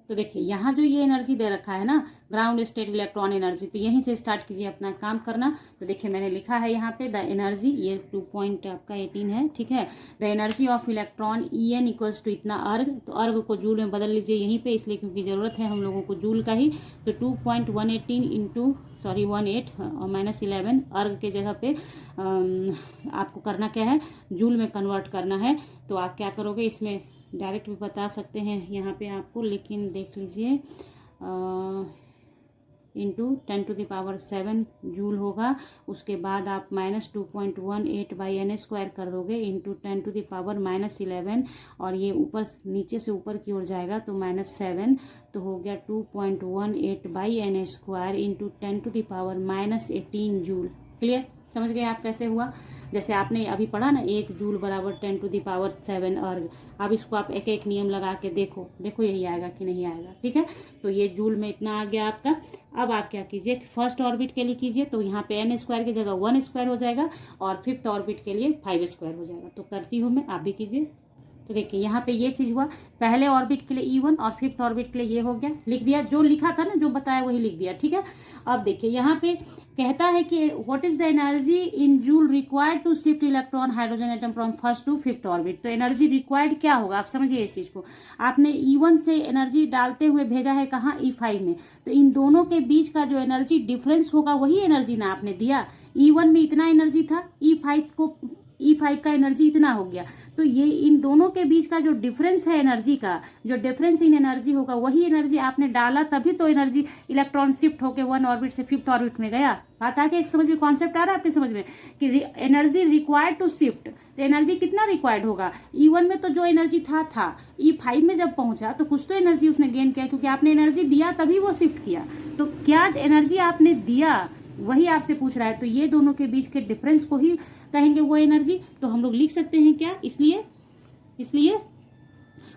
तो देखिए, यहाँ जो ये एनर्जी दे रखा है ना, ग्राउंड स्टेट इलेक्ट्रॉन एनर्जी, तो यहीं से स्टार्ट कीजिए अपना काम करना। तो देखिए मैंने लिखा है यहाँ पे द एनर्जी, ये 2.18 है, ठीक है। The energy of electron En equals to इतना अर्ग। तो अर्ग को जूल में बदल लीजिए यहीं पे, इसलिए क्योंकि ज़रूरत है हम लोगों को जूल का ही। तो 2.18 इंटू 18 और -11 अर्ग के जगह पे आपको करना क्या है, जूल में कन्वर्ट करना है। तो आप क्या करोगे, इसमें डायरेक्ट भी बता सकते हैं यहाँ पे आपको, लेकिन देख लीजिए इंटू 10⁻7 जूल होगा। उसके बाद आप -2.18/n² कर दोगे इंटू 10⁻−11, और ये ऊपर नीचे से ऊपर की ओर जाएगा तो -7, तो हो गया 2.18/n² इंटू 10⁻−18 जूल। क्लियर, समझ गए आप कैसे हुआ। जैसे आपने अभी पढ़ा ना, 1 जूल बराबर 10⁻7 अर्ग। अब इसको आप एक एक नियम लगा के देखो यही आएगा कि नहीं आएगा, ठीक है। तो ये जूल में इतना आ गया आपका। अब आप क्या कीजिए, फर्स्ट ऑर्बिट के लिए कीजिए, तो यहाँ पे n² की जगह 1² हो जाएगा, और फिफ्थ ऑर्बिट के लिए 5² हो जाएगा। तो करती हूँ मैं, आप भी कीजिए। तो देखिए यहाँ पे ये चीज हुआ, पहले ऑर्बिट के लिए E1 और फिफ्थ ऑर्बिट के लिए ये हो गया, लिख दिया, जो लिखा था ना, जो बताया वही लिख दिया, ठीक है। अब देखिए यहाँ पे कहता है कि what is the energy in joule required to shift electron hydrogen atom from first to fifth orbit. तो एनर्जी रिक्वायर्ड क्या होगा, आप समझिए इस चीज को। आपने E1 से एनर्जी डालते हुए भेजा है कहाँ, E5 में, तो इन दोनों के बीच का जो एनर्जी डिफरेंस होगा वही एनर्जी ना आपने दिया। E1 में इतना एनर्जी था, E5 का एनर्जी इतना हो गया। तो ये इन दोनों के बीच का जो डिफरेंस है एनर्जी का, जो डिफरेंस इन एनर्जी होगा, वही एनर्जी आपने डाला, तभी तो एनर्जी इलेक्ट्रॉन शिफ्ट होकर 1 ऑर्बिट से 5th ऑर्बिट में गया। बात आ गया, एक समझ में कॉन्सेप्ट आ रहा है आपके समझ में कि एनर्जी रिक्वायर्ड टू शिफ्ट। तो एनर्जी कितना रिक्वायर्ड होगा, E1 में तो जो एनर्जी था E5 में जब पहुंचा तो कुछ तो एनर्जी उसने गेन किया, क्योंकि आपने एनर्जी दिया तभी वो शिफ्ट किया। तो क्या एनर्जी आपने दिया वही आपसे पूछ रहा है। तो ये दोनों के बीच के डिफरेंस को ही कहेंगे वो एनर्जी। तो हम लोग लिख सकते हैं क्या, इसलिए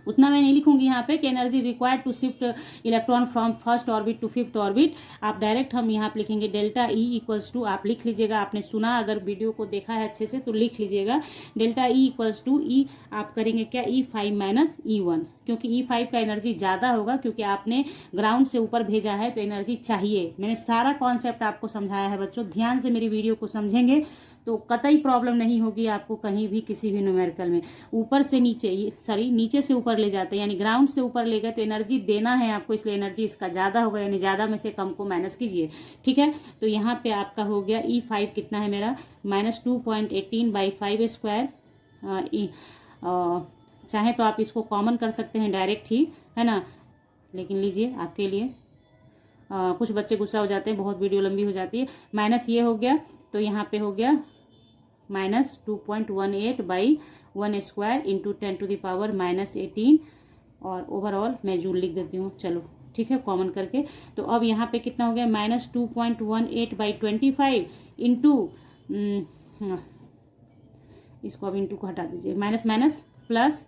उतना मैं नहीं लिखूंगी यहाँ पे कि energy required to shift electron from first orbit to 5th orbit. आप डायरेक्ट हम यहाँ पे लिखेंगे डेल्टा E इक्वल्स टू, आप लिख लीजिएगा, आपने सुना, अगर वीडियो को देखा है अच्छे से तो लिख लीजिएगा, डेल्टा E इक्वल्स टू ई आप करेंगे क्या, E5 माइनस E1, क्योंकि E5 का एनर्जी ज़्यादा होगा, क्योंकि आपने ग्राउंड से ऊपर भेजा है तो एनर्जी चाहिए। मैंने सारा कॉन्सेप्ट आपको समझाया है बच्चों, ध्यान से मेरी वीडियो को समझेंगे तो कतई प्रॉब्लम नहीं होगी आपको कहीं भी किसी भी न्यूमेरिकल में। ऊपर से नीचे, सॉरी नीचे से ऊपर ले जाते हैं, यानी ग्राउंड से ऊपर ले गए तो एनर्जी देना है आपको, इसलिए एनर्जी इसका ज़्यादा होगा, यानी ज़्यादा में से कम को माइनस कीजिए। ठीक है, तो यहाँ पे आपका हो गया E5 कितना है मेरा, -2.18/5²। चाहे तो आप इसको कॉमन कर सकते हैं डायरेक्ट ही, है ना, लेकिन लीजिए आपके लिए। कुछ बच्चे गुस्सा हो जाते हैं, बहुत वीडियो लंबी हो जाती है। माइनस ये हो गया, तो यहाँ पे हो गया -2.18/1² इंटू 10⁻⁻18, और ओवरऑल मैं जूल लिख देती हूँ, चलो ठीक है, कॉमन करके। तो अब यहाँ पे कितना हो गया, -2.18/25 इंटू, इसको अब इंटू को हटा दीजिए, माइनस प्लस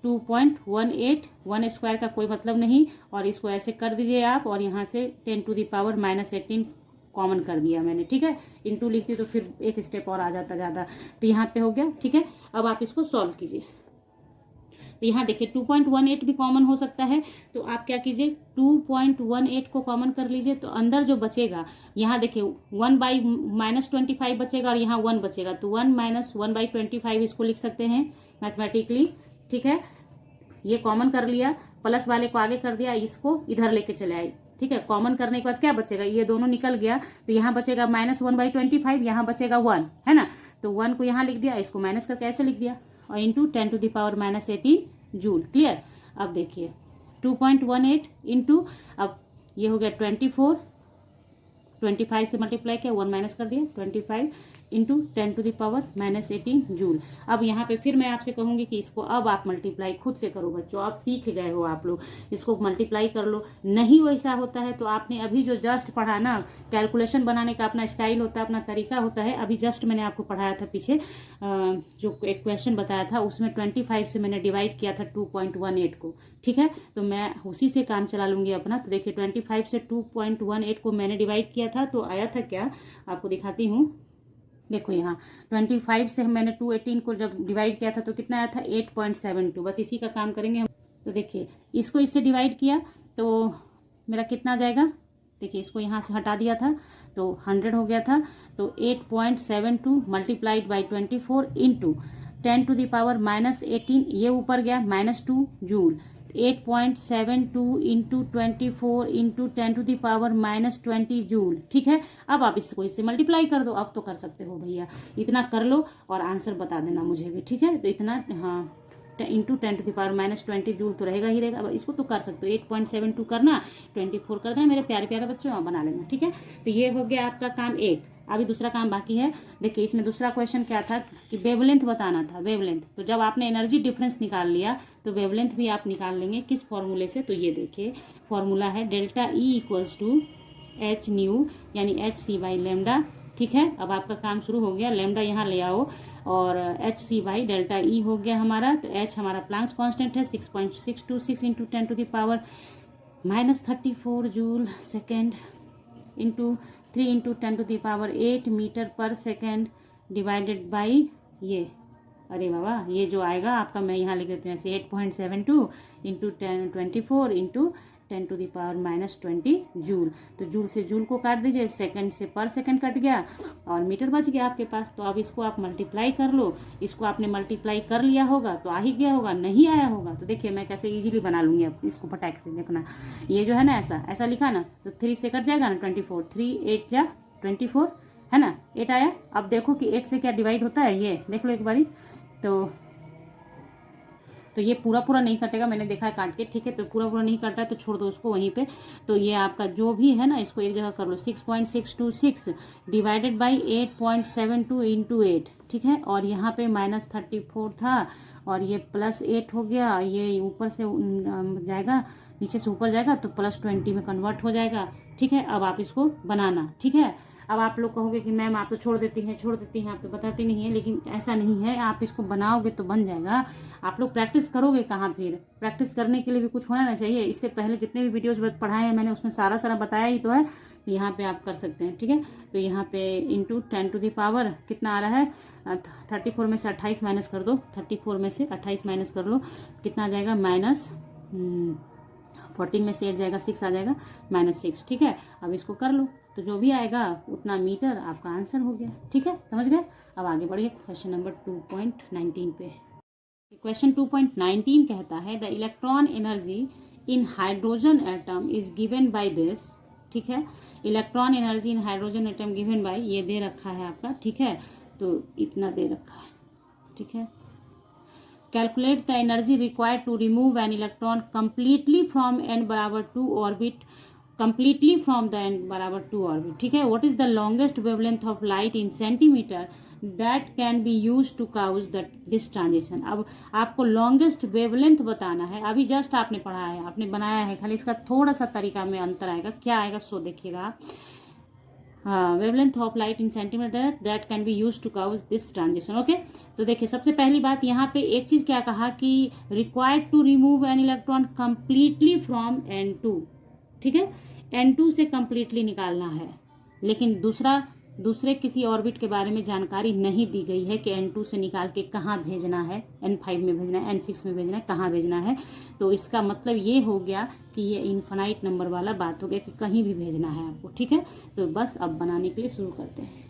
2.18, 1² का कोई मतलब नहीं, और इसको ऐसे कर दीजिए आप, और यहाँ से 10⁻⁻18 कॉमन कर दिया मैंने। ठीक है, इंटू लिखती तो फिर एक स्टेप और आ जाता ज़्यादा, तो यहाँ पे हो गया। ठीक है, अब आप इसको सॉल्व कीजिए। तो यहाँ देखिए 2.18 भी कॉमन हो सकता है, तो आप क्या कीजिए, 2.18 को कॉमन कर लीजिए, तो अंदर जो बचेगा, यहाँ देखिए 1/-25 बचेगा और यहाँ 1 बचेगा, तो 1 - 1/25 इसको लिख सकते हैं मैथमेटिकली। ठीक है, ये कॉमन कर लिया, प्लस वाले को आगे कर दिया, इसको इधर लेके चले आए। ठीक है, कॉमन करने के बाद क्या बचेगा, ये दोनों निकल गया, तो यहाँ बचेगा -1/25, यहाँ बचेगा 1, है ना, तो 1 को यहाँ लिख दिया, इसको माइनस करके ऐसे लिख दिया, और इंटू 10⁻⁻18 जूल। क्लियर, अब देखिए 2.18 इंटू, अब ये हो गया 25 से मल्टीप्लाई किया, 1 माइनस कर दिया, 25 इंटू 10⁻⁻18 जूल। अब यहाँ पे फिर मैं आपसे कहूँगी कि इसको अब आप मल्टीप्लाई खुद से करो बच्चों, आप सीख गए हो आप लोग, इसको मल्टीप्लाई कर लो। नहीं वैसा होता है तो आपने अभी जो जस्ट पढ़ा ना, कैलकुलेशन बनाने का अपना स्टाइल होता है, अपना तरीका होता है। अभी जस्ट मैंने आपको पढ़ाया था पीछे, जो एक क्वेश्चन बताया था, उसमें 25 से मैंने डिवाइड किया था 2.18 को। ठीक है, तो मैं उसी से काम चला लूँगी अपना। तो देखिए 25 से 2.18 को मैंने डिवाइड किया था, तो आया था क्या, आपको दिखाती हूँ। देखो यहाँ 25 से मैंने 218 को जब डिवाइड किया था तो कितना आया था, 8.72। बस इसी का काम करेंगे हम। तो देखिए इसको इससे डिवाइड किया तो मेरा कितना आ जाएगा, देखिए इसको यहाँ से हटा दिया था तो 100 हो गया था, तो 8.72 मल्टीप्लाइड बाई 24 इंटू 10⁻⁻18, ये ऊपर गया -2 जूल, 8.72 इंटू 24 इंटू 10⁻⁻20 जूल। ठीक है, अब आप इसको इससे मल्टीप्लाई कर दो, अब तो कर सकते हो भैया, इतना कर लो और आंसर बता देना मुझे भी। ठीक है, तो इतना, हाँ, इंटू 10⁻⁻20 जूल तो रहेगा ही रहेगा। अब इसको तो कर सकते हो, 8.72 करना, 24 कर देना मेरे प्यारे प्यारे बच्चों, बना लेना। ठीक है, तो ये हो गया आपका काम एक। अभी दूसरा काम बाकी है। देखिए इसमें दूसरा क्वेश्चन क्या था कि वेवलेंथ बताना था, वेवलेंथ। तो जब आपने एनर्जी डिफरेंस निकाल लिया तो वेवलेंथ भी आप निकाल लेंगे, किस फॉर्मूले से, तो ये देखिए फॉर्मूला है delta E equals to H nu, यानी hc/λ। ठीक है, अब आपका काम शुरू हो गया, लैम्डा यहाँ ले आओ, और hc/ΔE हो गया हमारा। तो h हमारा प्लांक्स कांस्टेंट है 6.626 into 10⁻⁻34 joule second into 3 into 10⁸ metre per second divided by ये, अरे बाबा ये जो आएगा आपका, मैं यहाँ लिख देती हूँ ऐसे 8.72 इंटू 24 इंटू 10⁻⁻20 जूल। तो जूल से जूल को काट दीजिए, सेकंड से पर सेकंड कट गया और मीटर बच गया आपके पास। तो अब इसको आप मल्टीप्लाई कर लो, इसको आपने मल्टीप्लाई कर लिया होगा तो आ ही गया होगा, नहीं आया होगा तो देखिए मैं कैसे इजीली बना लूँगी। अब इसको फटाक से देखना, ये जो है ना ऐसा ऐसा लिखा ना, तो 3 से कट जाएगा ना 24, 3 8 जा 24, है ना, 8 आया। अब देखो कि 8 से क्या डिवाइड होता है, ये देख लो एक बारी। तो ये पूरा पूरा नहीं कटेगा, मैंने देखा है काट के, ठीक है। तो पूरा पूरा नहीं कट रहा है तो छोड़ दो उसको वहीं पे। तो ये आपका जो भी है ना, इसको एक जगह कर लो, 6.626 डिवाइडेड बाई 8.72 इंटू 8, ठीक है। और यहाँ पे -34 था और ये +8 हो गया, ये ऊपर से जाएगा, नीचे से ऊपर जाएगा तो +20 में कन्वर्ट हो जाएगा, ठीक है। अब आप इसको बनाना, ठीक है। अब आप लोग कहोगे कि मैम आप तो छोड़ देती हैं, आप तो बताती नहीं है, लेकिन ऐसा नहीं है, आप इसको बनाओगे तो बन जाएगा। आप लोग प्रैक्टिस करोगे कहाँ, फिर प्रैक्टिस करने के लिए भी कुछ होना ना चाहिए। इससे पहले जितने भी वीडियोज पढ़ाए हैं मैंने, उसमें सारा बताया ही तो है। यहाँ पे आप कर सकते हैं, ठीक है। तो यहाँ पे इंटू 10⁻, कितना आ रहा है, 34 में से 28 माइनस कर दो, 34 में से 28 माइनस कर लो, कितना आ जाएगा, -14 में से 8 जाएगा, 6 आ जाएगा, -6, ठीक है। अब इसको कर लो तो जो भी आएगा उतना मीटर आपका आंसर हो गया, ठीक है, समझ गए। अब आगे बढ़िए क्वेश्चन नंबर 2.19 पे। क्वेश्चन 2.19 कहता है the electron energy in hydrogen atom is given by this, ठीक है। Electron energy in hydrogen atom given by, ये दे रखा है आपका, ठीक है। तो इतना दे रखा है, ठीक है। Calculate the energy required to remove an electron completely from n बराबर 2 orbit, completely from the n बराबर 2 ऑर्बिट, ठीक है। What is the longest wavelength of light in centimetre that can be use to cause the this transition. अब आपको लॉन्गेस्ट वेवलेंथ बताना है, अभी जस्ट आपने पढ़ा है, आपने बनाया है, खाली इसका थोड़ा सा तरीका में अंतर आएगा, क्या आएगा सो देखिएगा। Wavelength of light in centimetre that can be use to cause this transition, okay. तो देखिए सबसे पहली बात यहाँ पे एक चीज क्या कहा कि required to remove an electron completely from n2, ठीक है, n2 से कंप्लीटली निकालना है। लेकिन दूसरे किसी ऑर्बिट के बारे में जानकारी नहीं दी गई है कि n2 से निकाल के कहाँ भेजना है, n5 में भेजना है, n6 में भेजना है, कहाँ भेजना है। तो इसका मतलब ये हो गया कि ये इन्फिनाइट नंबर वाला बात हो गया कि कहीं भी भेजना है आपको, ठीक है। तो बस अब बनाने के लिए शुरू करते हैं।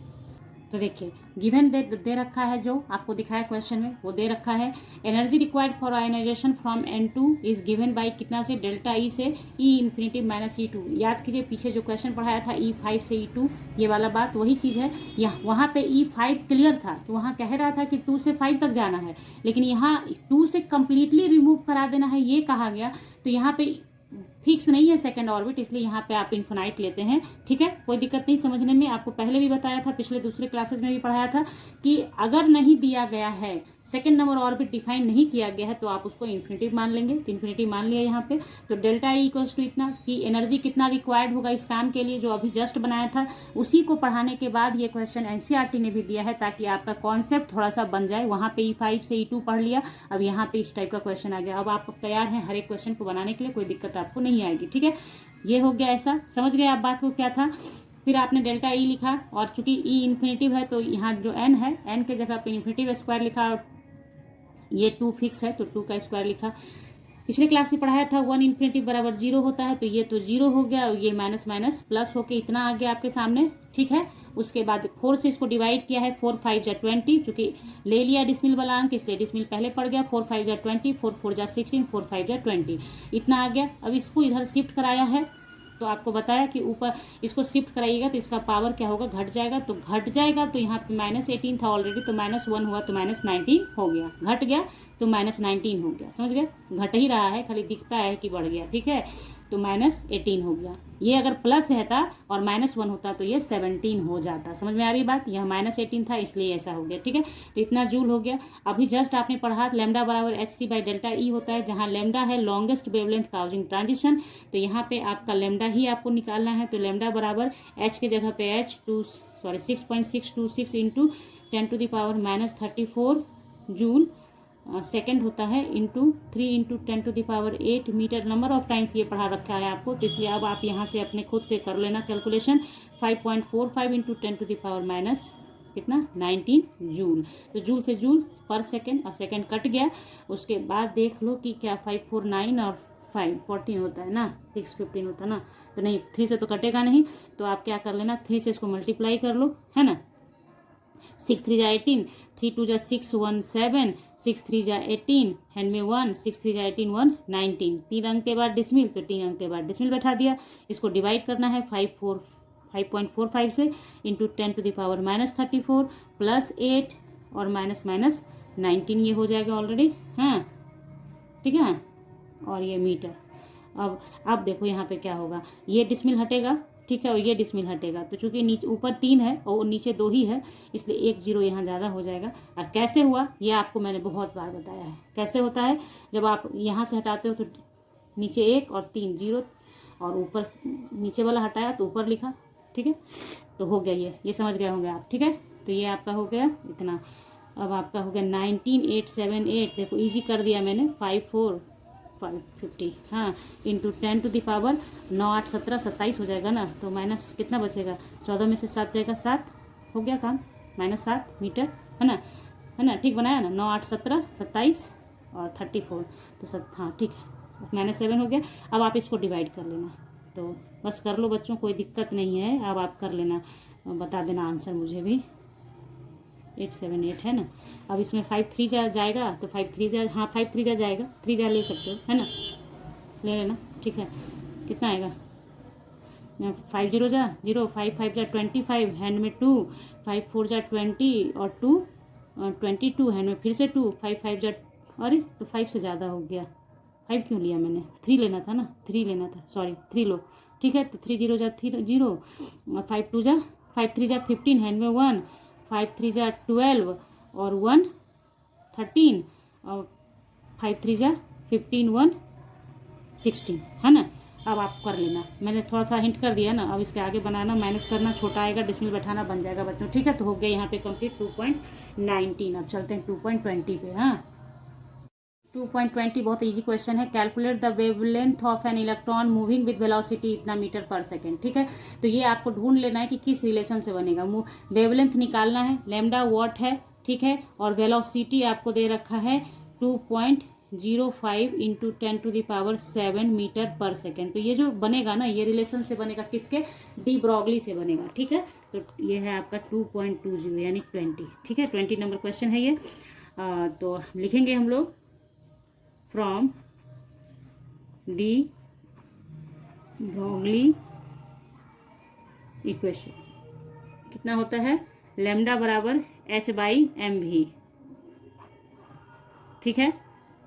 तो देखिए गिवन दे रखा है, जो आपको दिखाया क्वेश्चन में वो दे रखा है। Energy required for ionisation from n2 is given by कितना से, डेल्टा ई से E∞ माइनस E2। याद कीजिए पीछे जो क्वेश्चन पढ़ाया था E5 से E2, ये वाला बात वही चीज़ है। वहाँ पे E5 क्लियर था कि वहाँ कह रहा था कि 2 से 5 तक जाना है, लेकिन यहाँ 2 से कंप्लीटली रिमूव करा देना है, ये कहा गया। तो यहाँ पे फिक्स नहीं है सेकंड ऑर्बिट, इसलिए यहाँ पे आप इन्फिनाइट लेते हैं, ठीक है। कोई दिक्कत नहीं समझने में, आपको पहले भी बताया था, पिछले दूसरे क्लासेस में भी पढ़ाया था कि अगर नहीं दिया गया है, सेकंड नंबर ऑर्बिट डिफाइन नहीं किया गया है, तो आप उसको इन्फिनिटिव मान लेंगे। तो इन्फिनिटिव मान लिया यहाँ पे। तो डेल्टा ई इक्वल्स टू इतना कि एनर्जी कितना रिक्वायर्ड होगा इस काम के लिए, जो अभी जस्ट बनाया था, उसी को पढ़ाने के बाद ये क्वेश्चन एनसीईआरटी ने भी दिया है, ताकि आपका कॉन्सेप्ट थोड़ा सा बन जाए। वहाँ पे E5 से E2 पढ़ लिया, अब यहाँ पे इस टाइप का क्वेश्चन आ गया। अब आप तैयार हैं हर एक क्वेश्चन को बनाने के लिए, कोई दिक्कत आपको नहीं आएगी, ठीक है। ये हो गया, ऐसा समझ गए आप बात को क्या था। फिर आपने डेल्टा ई लिखा, और चूंकि ई इन्फिनिटिव है तो यहाँ जो n है, n के जगह पे इन्फिनिटिव स्क्वायर लिखा, और ये 2 फिक्स है तो 2 का स्क्वायर लिखा। पिछले क्लास में पढ़ाया था 1 इन्फिनिटिव बराबर 0 होता है, तो ये तो 0 हो गया, ये माइनस माइनस प्लस होके इतना आ गया आपके सामने, ठीक है। उसके बाद 4 से इसको डिवाइड किया है, 4 5 जा 20, चूंकि ले लिया डिसमिल वाला अंक, इसलिए डिसमिल पहले पड़ गया। 4 5 जा 20, 4 4 जा 16, 4 5 जा 20, इतना आ गया। अब इसको इधर शिफ्ट कराया है, तो आपको बताया कि ऊपर इसको शिफ्ट कराइएगा तो इसका पावर क्या होगा, घट जाएगा। तो घट जाएगा तो यहाँ पे -18 था ऑलरेडी, तो -1 हुआ तो -19 हो गया, घट गया तो -19 हो गया, समझ गए। घट ही रहा है, खाली दिखता है कि बढ़ गया, ठीक है। तो -18 हो गया। ये अगर प्लस रहता और -1 होता तो ये 17 हो जाता। समझ में आ रही बात, यह -18 था इसलिए ऐसा हो गया, ठीक है। तो इतना जूल हो गया। अभी जस्ट आपने पढ़ा लैम्डा बराबर hc/डेल्टा ई होता है, जहाँ लैम्डा है लॉन्गेस्ट वेवलेंथ काउजिंग ट्रांजिशन। तो यहाँ पे आपका लैम्डा ही आपको निकालना है। तो लैम्डा बराबर h के जगह पे 6.626 इंटू 10⁻⁻34 जूल सेकेंड होता है, into 3 into 10⁸ metre. Number of times ये पढ़ा रखा है आपको, तो इसलिए अब आप यहाँ से अपने खुद से कर लेना कैलकुलेशन। 5.45 इंटू 10⁻⁻ कितना 19 जूल। तो जूल से जूल पर सेकेंड, और सेकेंड कट गया। उसके बाद देख लो कि क्या 549 और 514 होता है ना, 615 होता है ना, तो नहीं 3 से तो कटेगा नहीं, तो आप क्या कर लेना 3 से इसको मल्टीप्लाई कर लो, है ना। 6 3 जा 18, 3 2 जा 6 1 7, 6 3 जा 18, हैंड में 1, 6 3 जा 18 1 19, 3 अंक के बाद डिसमिल, तो 3 अंक के बाद डिसमिल बैठा दिया। इसको डिवाइड करना है 5 4 5.45 से इंटू 10⁻⁻34 प्लस 8 और माइनस माइनस 19 ये हो जाएगा ऑलरेडी। हाँ ठीक है, और ये मीटर। अब देखो यहाँ पे क्या होगा, ये डिसमिल हटेगा, ठीक है, और ये डिसमिल हटेगा। तो चूंकि नीचे ऊपर 3 है और नीचे 2 ही है, इसलिए 1 0 यहाँ ज़्यादा हो जाएगा। और कैसे हुआ ये आपको मैंने बहुत बार बताया है। कैसे होता है, जब आप यहाँ से हटाते हो तो नीचे 1 और 3 0, और ऊपर नीचे वाला हटाया तो ऊपर लिखा, ठीक है। तो हो गया ये समझ गए होंगे आप, ठीक है। तो ये आपका हो गया इतना। अब आपका हो गया 19878, देखो इजी कर दिया मैंने, 54550, हाँ, इंटू 10⁻, 9 8 17 27 हो जाएगा ना। तो माइनस कितना बचेगा, 14 में से 7 जाएगा, 7 हो गया काम, -7 मीटर, है ना, ठीक बनाया ना। 9 8 17 27 और 34, तो हाँ ठीक है, -7 हो गया। अब आप इसको डिवाइड कर लेना, तो बस कर लो बच्चों, कोई दिक्कत नहीं है। अब आप कर लेना, बता देना आंसर मुझे भी। 878 है ना। अब इसमें 5 3 जाएगा, तो 5 3 हाँ 5 3 जाएगा, 3 ले सकते हो, है ना, ले लेना, ठीक है। कितना आएगा, 5 0 0, 5 5 25, हैंड में 2, 5 4 20 और 2 22, हैंड में फिर से 2, 5 5 अरे तो 5 से ज़्यादा हो गया, 5 क्यों लिया मैंने, 3 लेना था ना, 3 लेना था, सॉरी 3 लो, ठीक है। तो 3 0 0, 5 2 5 3 15, हैंड में 1, 5 3 12 और 1 13, और 5 3 15 1 16, है ना। अब आप कर लेना, मैंने थोड़ा सा हिंट कर दिया ना। अब इसके आगे बनाना, माइनस करना, छोटा आएगा, डिसमिल बैठाना, बन जाएगा बच्चों, ठीक है। तो हो गया यहाँ पे कंप्लीट 2.19। अब चलते हैं 2.20 पे। हाँ 2.20 बहुत इजी क्वेश्चन है। Calculate the wavelength of an electron moving with velocity इतना मीटर पर सेकेंड, ठीक है। तो ये आपको ढूंढ लेना है कि किस रिलेशन से बनेगा। वेवलेंथ निकालना है, लैम्डा वॉट है, ठीक है, और वेलोसिटी आपको दे रखा है 2.05 इंटू 10⁻7 मीटर पर सेकेंड। तो ये जो बनेगा ना, ये रिलेशन से बनेगा किसके, डी ब्रॉगली से बनेगा, ठीक है। तो ये है आपका 2.20 यानी 20, ठीक है। 20 नंबर क्वेश्चन है ये। तो लिखेंगे हम लोग, फ्रॉम डी ब्रॉगली इक्वेशन कितना होता है, लैम्डा बराबर h/mv, ठीक है।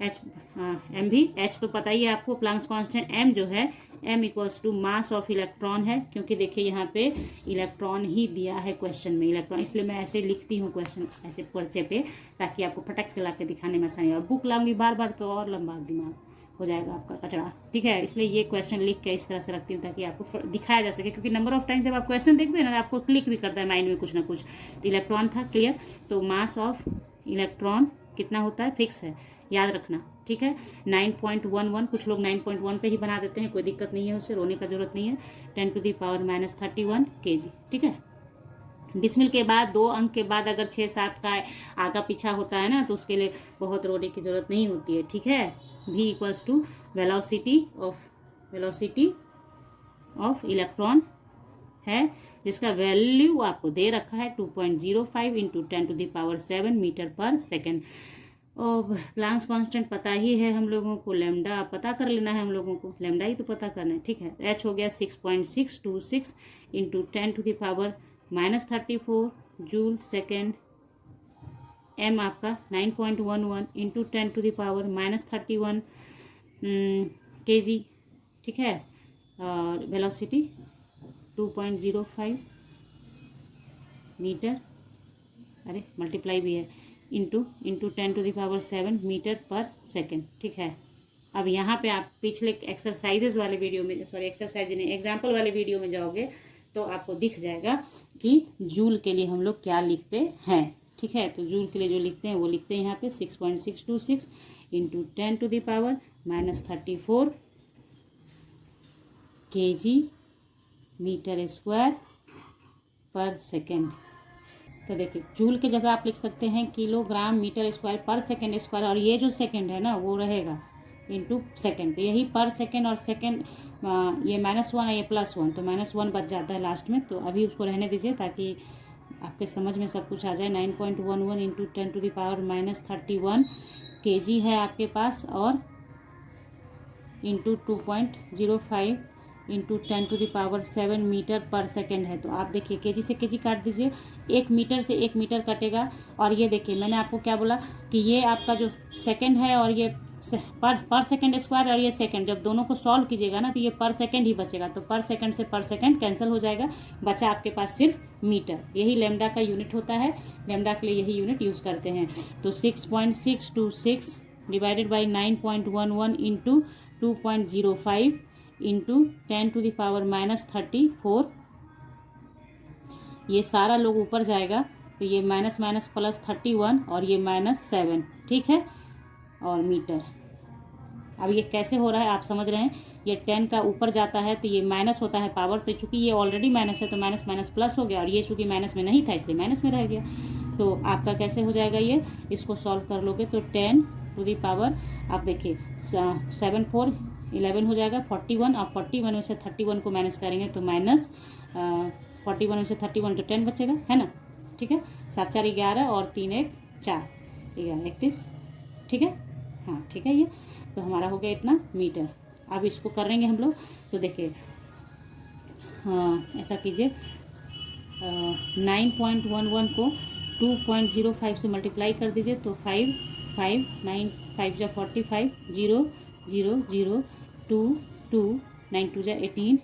mv, h तो पता ही है आपको, प्लांक्स कांस्टेंट, m जो है m equals to mass of electron है, क्योंकि देखिए यहाँ पे इलेक्ट्रॉन ही दिया है क्वेश्चन में, इलेक्ट्रॉन, इसलिए मैं ऐसे लिखती हूँ क्वेश्चन ऐसे पर्चे पे, ताकि आपको फटक से ला के दिखाने में आसानी। और बुक लाऊंगी बार बार तो और लंबा दिमाग हो जाएगा आपका कचड़ा, ठीक है। इसलिए ये क्वेश्चन लिख के इस तरह से रखती हूँ ताकि आपको दिखाया जा सके, क्योंकि नंबर ऑफ टाइम जब आप क्वेश्चन देखते हैं ना, आपको क्लिक भी करता है माइंड में कुछ ना कुछ। तो इलेक्ट्रॉन था, क्लियर। तो मास ऑफ इलेक्ट्रॉन कितना होता है, फिक्स है, याद रखना, ठीक है। 9.11, कुछ लोग 9.1 पे ही बना देते हैं, कोई दिक्कत नहीं है, उससे रोने का जरूरत नहीं है। 10⁻31 kg, ठीक है। डिसमिल के बाद 2 अंक के बाद अगर 6 7 का आगा पीछा होता है ना, तो उसके लिए बहुत रोने की जरूरत नहीं होती है, ठीक है। v equals to velocity of electron है, जिसका वैल्यू आपको दे रखा है 2.05 इंटू 10⁻7 मीटर पर सेकेंड। और प्लांक्स कांस्टेंट पता ही है हम लोगों को, लैम्डा पता कर लेना है हम लोगों को, लैम्डा ही तो पता करना है, ठीक है। तो h हो गया 6.626 इंटू 10⁻⁻34 जूल सेकेंड। m आपका 9.11 इंटू 10⁻⁻31 kg, ठीक है। और वेलोसिटी 2.05 मीटर, अरे मल्टीप्लाई भी है, इंटू 10⁻7 मीटर पर सेकेंड, ठीक है। अब यहाँ पे आप पिछले एक्सरसाइजेज वाले वीडियो में, सॉरी एक्सरसाइज नहीं, एग्जाम्पल वाले वीडियो में जाओगे तो आपको दिख जाएगा कि जूल के लिए हम लोग क्या लिखते हैं, ठीक है। तो जूल के लिए जो लिखते हैं वो लिखते हैं यहाँ पे 6.626 इंटू 10⁻⁻34 kg मीटर स्क्वायर पर सेकेंड। तो देखिए जूल की जगह आप लिख सकते हैं किलोग्राम मीटर स्क्वायर पर सेकेंड स्क्वायर, और ये जो सेकेंड है ना वो रहेगा इंटू सेकेंड। तो यही पर सेकेंड और सेकेंड, ये -1 है, ये +1, तो -1 बच जाता है लास्ट में। तो अभी उसको रहने दीजिए ताकि आपके समझ में सब कुछ आ जाए। 9.11 इंटू 10⁻⁻31 kg है आपके पास, और into 2.05 into 10⁻7 metre per second है। तो आप देखिए केजी से केजी काट दीजिए, 1 मीटर से 1 मीटर कटेगा। और ये देखिए मैंने आपको क्या बोला कि ये आपका जो सेकेंड है और ये पर सेकेंड स्क्वायर और ये सेकेंड, जब दोनों को सॉल्व कीजिएगा ना तो ये पर सेकेंड ही बचेगा। तो पर सेकेंड से पर सेकेंड कैंसिल हो जाएगा, बचा आपके पास सिर्फ मीटर। यही लैम्डा का यूनिट होता है, लैम्डा के लिए यही यूनिट यूज़ करते हैं। तो 6.626 डिवाइडेड बाई 9.11 इंटू 2.05 इंटू 10⁻−34। ये सारा लोग ऊपर जाएगा तो ये माइनस माइनस प्लस 31 और ये -7, ठीक है, और मीटर। अब ये कैसे हो रहा है आप समझ रहे हैं, ये 10 का ऊपर जाता है तो ये माइनस होता है पावर, तो चूंकि ये ऑलरेडी माइनस है तो माइनस माइनस प्लस हो गया, और ये चूंकि माइनस में नहीं था इसलिए माइनस में रह गया। तो आपका कैसे हो जाएगा ये, इसको सॉल्व कर लोगे तो 10⁻, आप देखिए 7 4 11 हो जाएगा 41, और 41 में से 31 को माइनस करेंगे तो -41 में से 31 तो 10 बचेगा, है ना, ठीक है। 7 4 11 और 3 1 4 11 31, ठीक है, हाँ ठीक है। ये तो हमारा हो गया इतना मीटर। अब इसको करेंगे हम लोग, तो देखिए ऐसा कीजिए 9.11 को 2.05 से मल्टीप्लाई कर दीजिए तो 5 5 9 5 जा 45 0 0 0 2 2 9 2 जा 18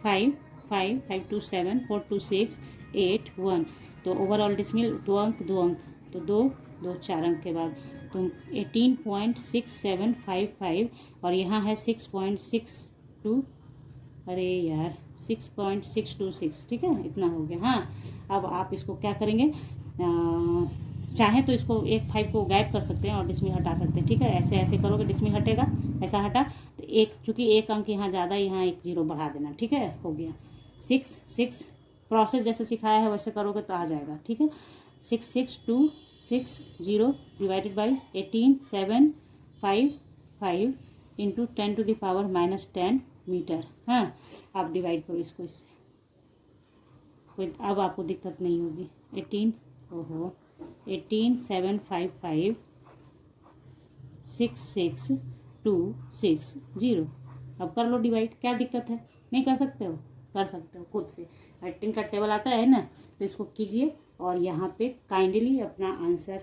5 5 5 2 7 4 2 6 8 1। तो ओवरऑल डिसमिल 2 अंक 2 अंक, तो 2 2 4 अंक के बाद तो 18.6755, और यहाँ है 6.62, अरे यार 6.626, ठीक है, इतना हो गया। हाँ अब आप इसको क्या करेंगे, चाहे तो इसको एक 5 को गायब कर सकते हैं और डिसमिल हटा सकते हैं, ठीक है। ऐसे ऐसे करोगे डिसमिल हटेगा, ऐसा हटा तो एक, चूंकि एक अंक यहाँ ज़्यादा, यहाँ एक 0 बढ़ा देना, ठीक है, हो गया 6 6। प्रोसेस जैसे सिखाया है वैसे करोगे तो आ जाएगा, ठीक है। 66260 डिवाइडेड बाई 18.755 इंटू 10⁻−10 मीटर। हाँ आप डिवाइड करो इसको इससे, कोई अब आपको दिक्कत नहीं होगी। 18.755 66260। अब कर लो डिवाइड, क्या दिक्कत है, नहीं कर सकते हो, कर सकते हो खुद से। 18 का टेबल आता है ना, तो इसको कीजिए और यहाँ पे काइंडली अपना आंसर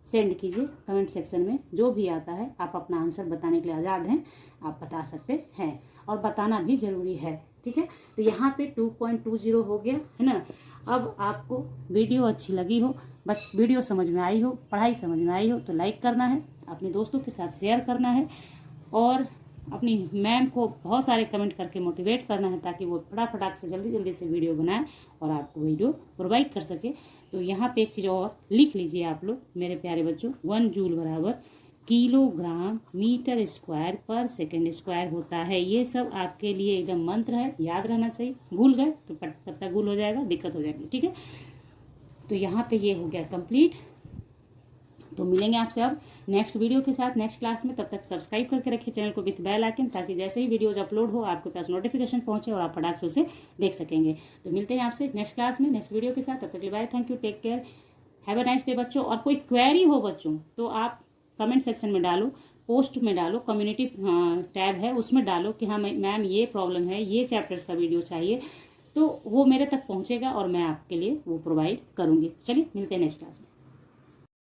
सेंड कीजिए कमेंट सेक्शन में। जो भी आता है आप अपना आंसर बताने के लिए आज़ाद हैं, आप बता सकते हैं और बताना भी ज़रूरी है, ठीक है। तो यहाँ पे 2.20 हो गया, है ना। अब आपको वीडियो अच्छी लगी हो, बस वीडियो समझ में आई हो, पढ़ाई समझ में आई हो तो लाइक करना है, अपने दोस्तों के साथ शेयर करना है, और अपनी मैम को बहुत सारे कमेंट करके मोटिवेट करना है ताकि वो फटाफट से जल्दी जल्दी से वीडियो बनाए और आपको वीडियो प्रोवाइड कर सके। तो यहाँ पे एक चीज़ और लिख लीजिए आप लोग मेरे प्यारे बच्चों, 1 जूल बराबर किलोग्राम मीटर स्क्वायर पर सेकेंड स्क्वायर होता है। ये सब आपके लिए एकदम मंत्र है, याद रहना चाहिए। भूल गए तो पत्ता गुल हो जाएगा, दिक्कत हो जाएगी, ठीक है। तो यहाँ पे ये हो गया कंप्लीट। तो मिलेंगे आपसे अब नेक्स्ट वीडियो के साथ नेक्स्ट क्लास में। तब तक सब्सक्राइब करके रखिए चैनल को विथ बेल आइकन, ताकि जैसे ही वीडियोज अपलोड हो आपके पास नोटिफिकेशन पहुंचे और आप फटाक से उसे देख सकेंगे। तो मिलते हैं आपसे नेक्स्ट क्लास में नेक्स्ट वीडियो के साथ। तब तक bye, thank you, take care, have a nice day बच्चों। और कोई क्वेरी हो बच्चों तो आप कमेंट सेक्शन में डालो, पोस्ट में डालो, कम्युनिटी टैब है उसमें डालो कि हाँ मैम ये प्रॉब्लम है, ये चैप्टर्स का वीडियो चाहिए, तो वो मेरे तक पहुँचेगा और मैं आपके लिए वो प्रोवाइड करूँगी। चलिए मिलते हैं नेक्स्ट क्लास में।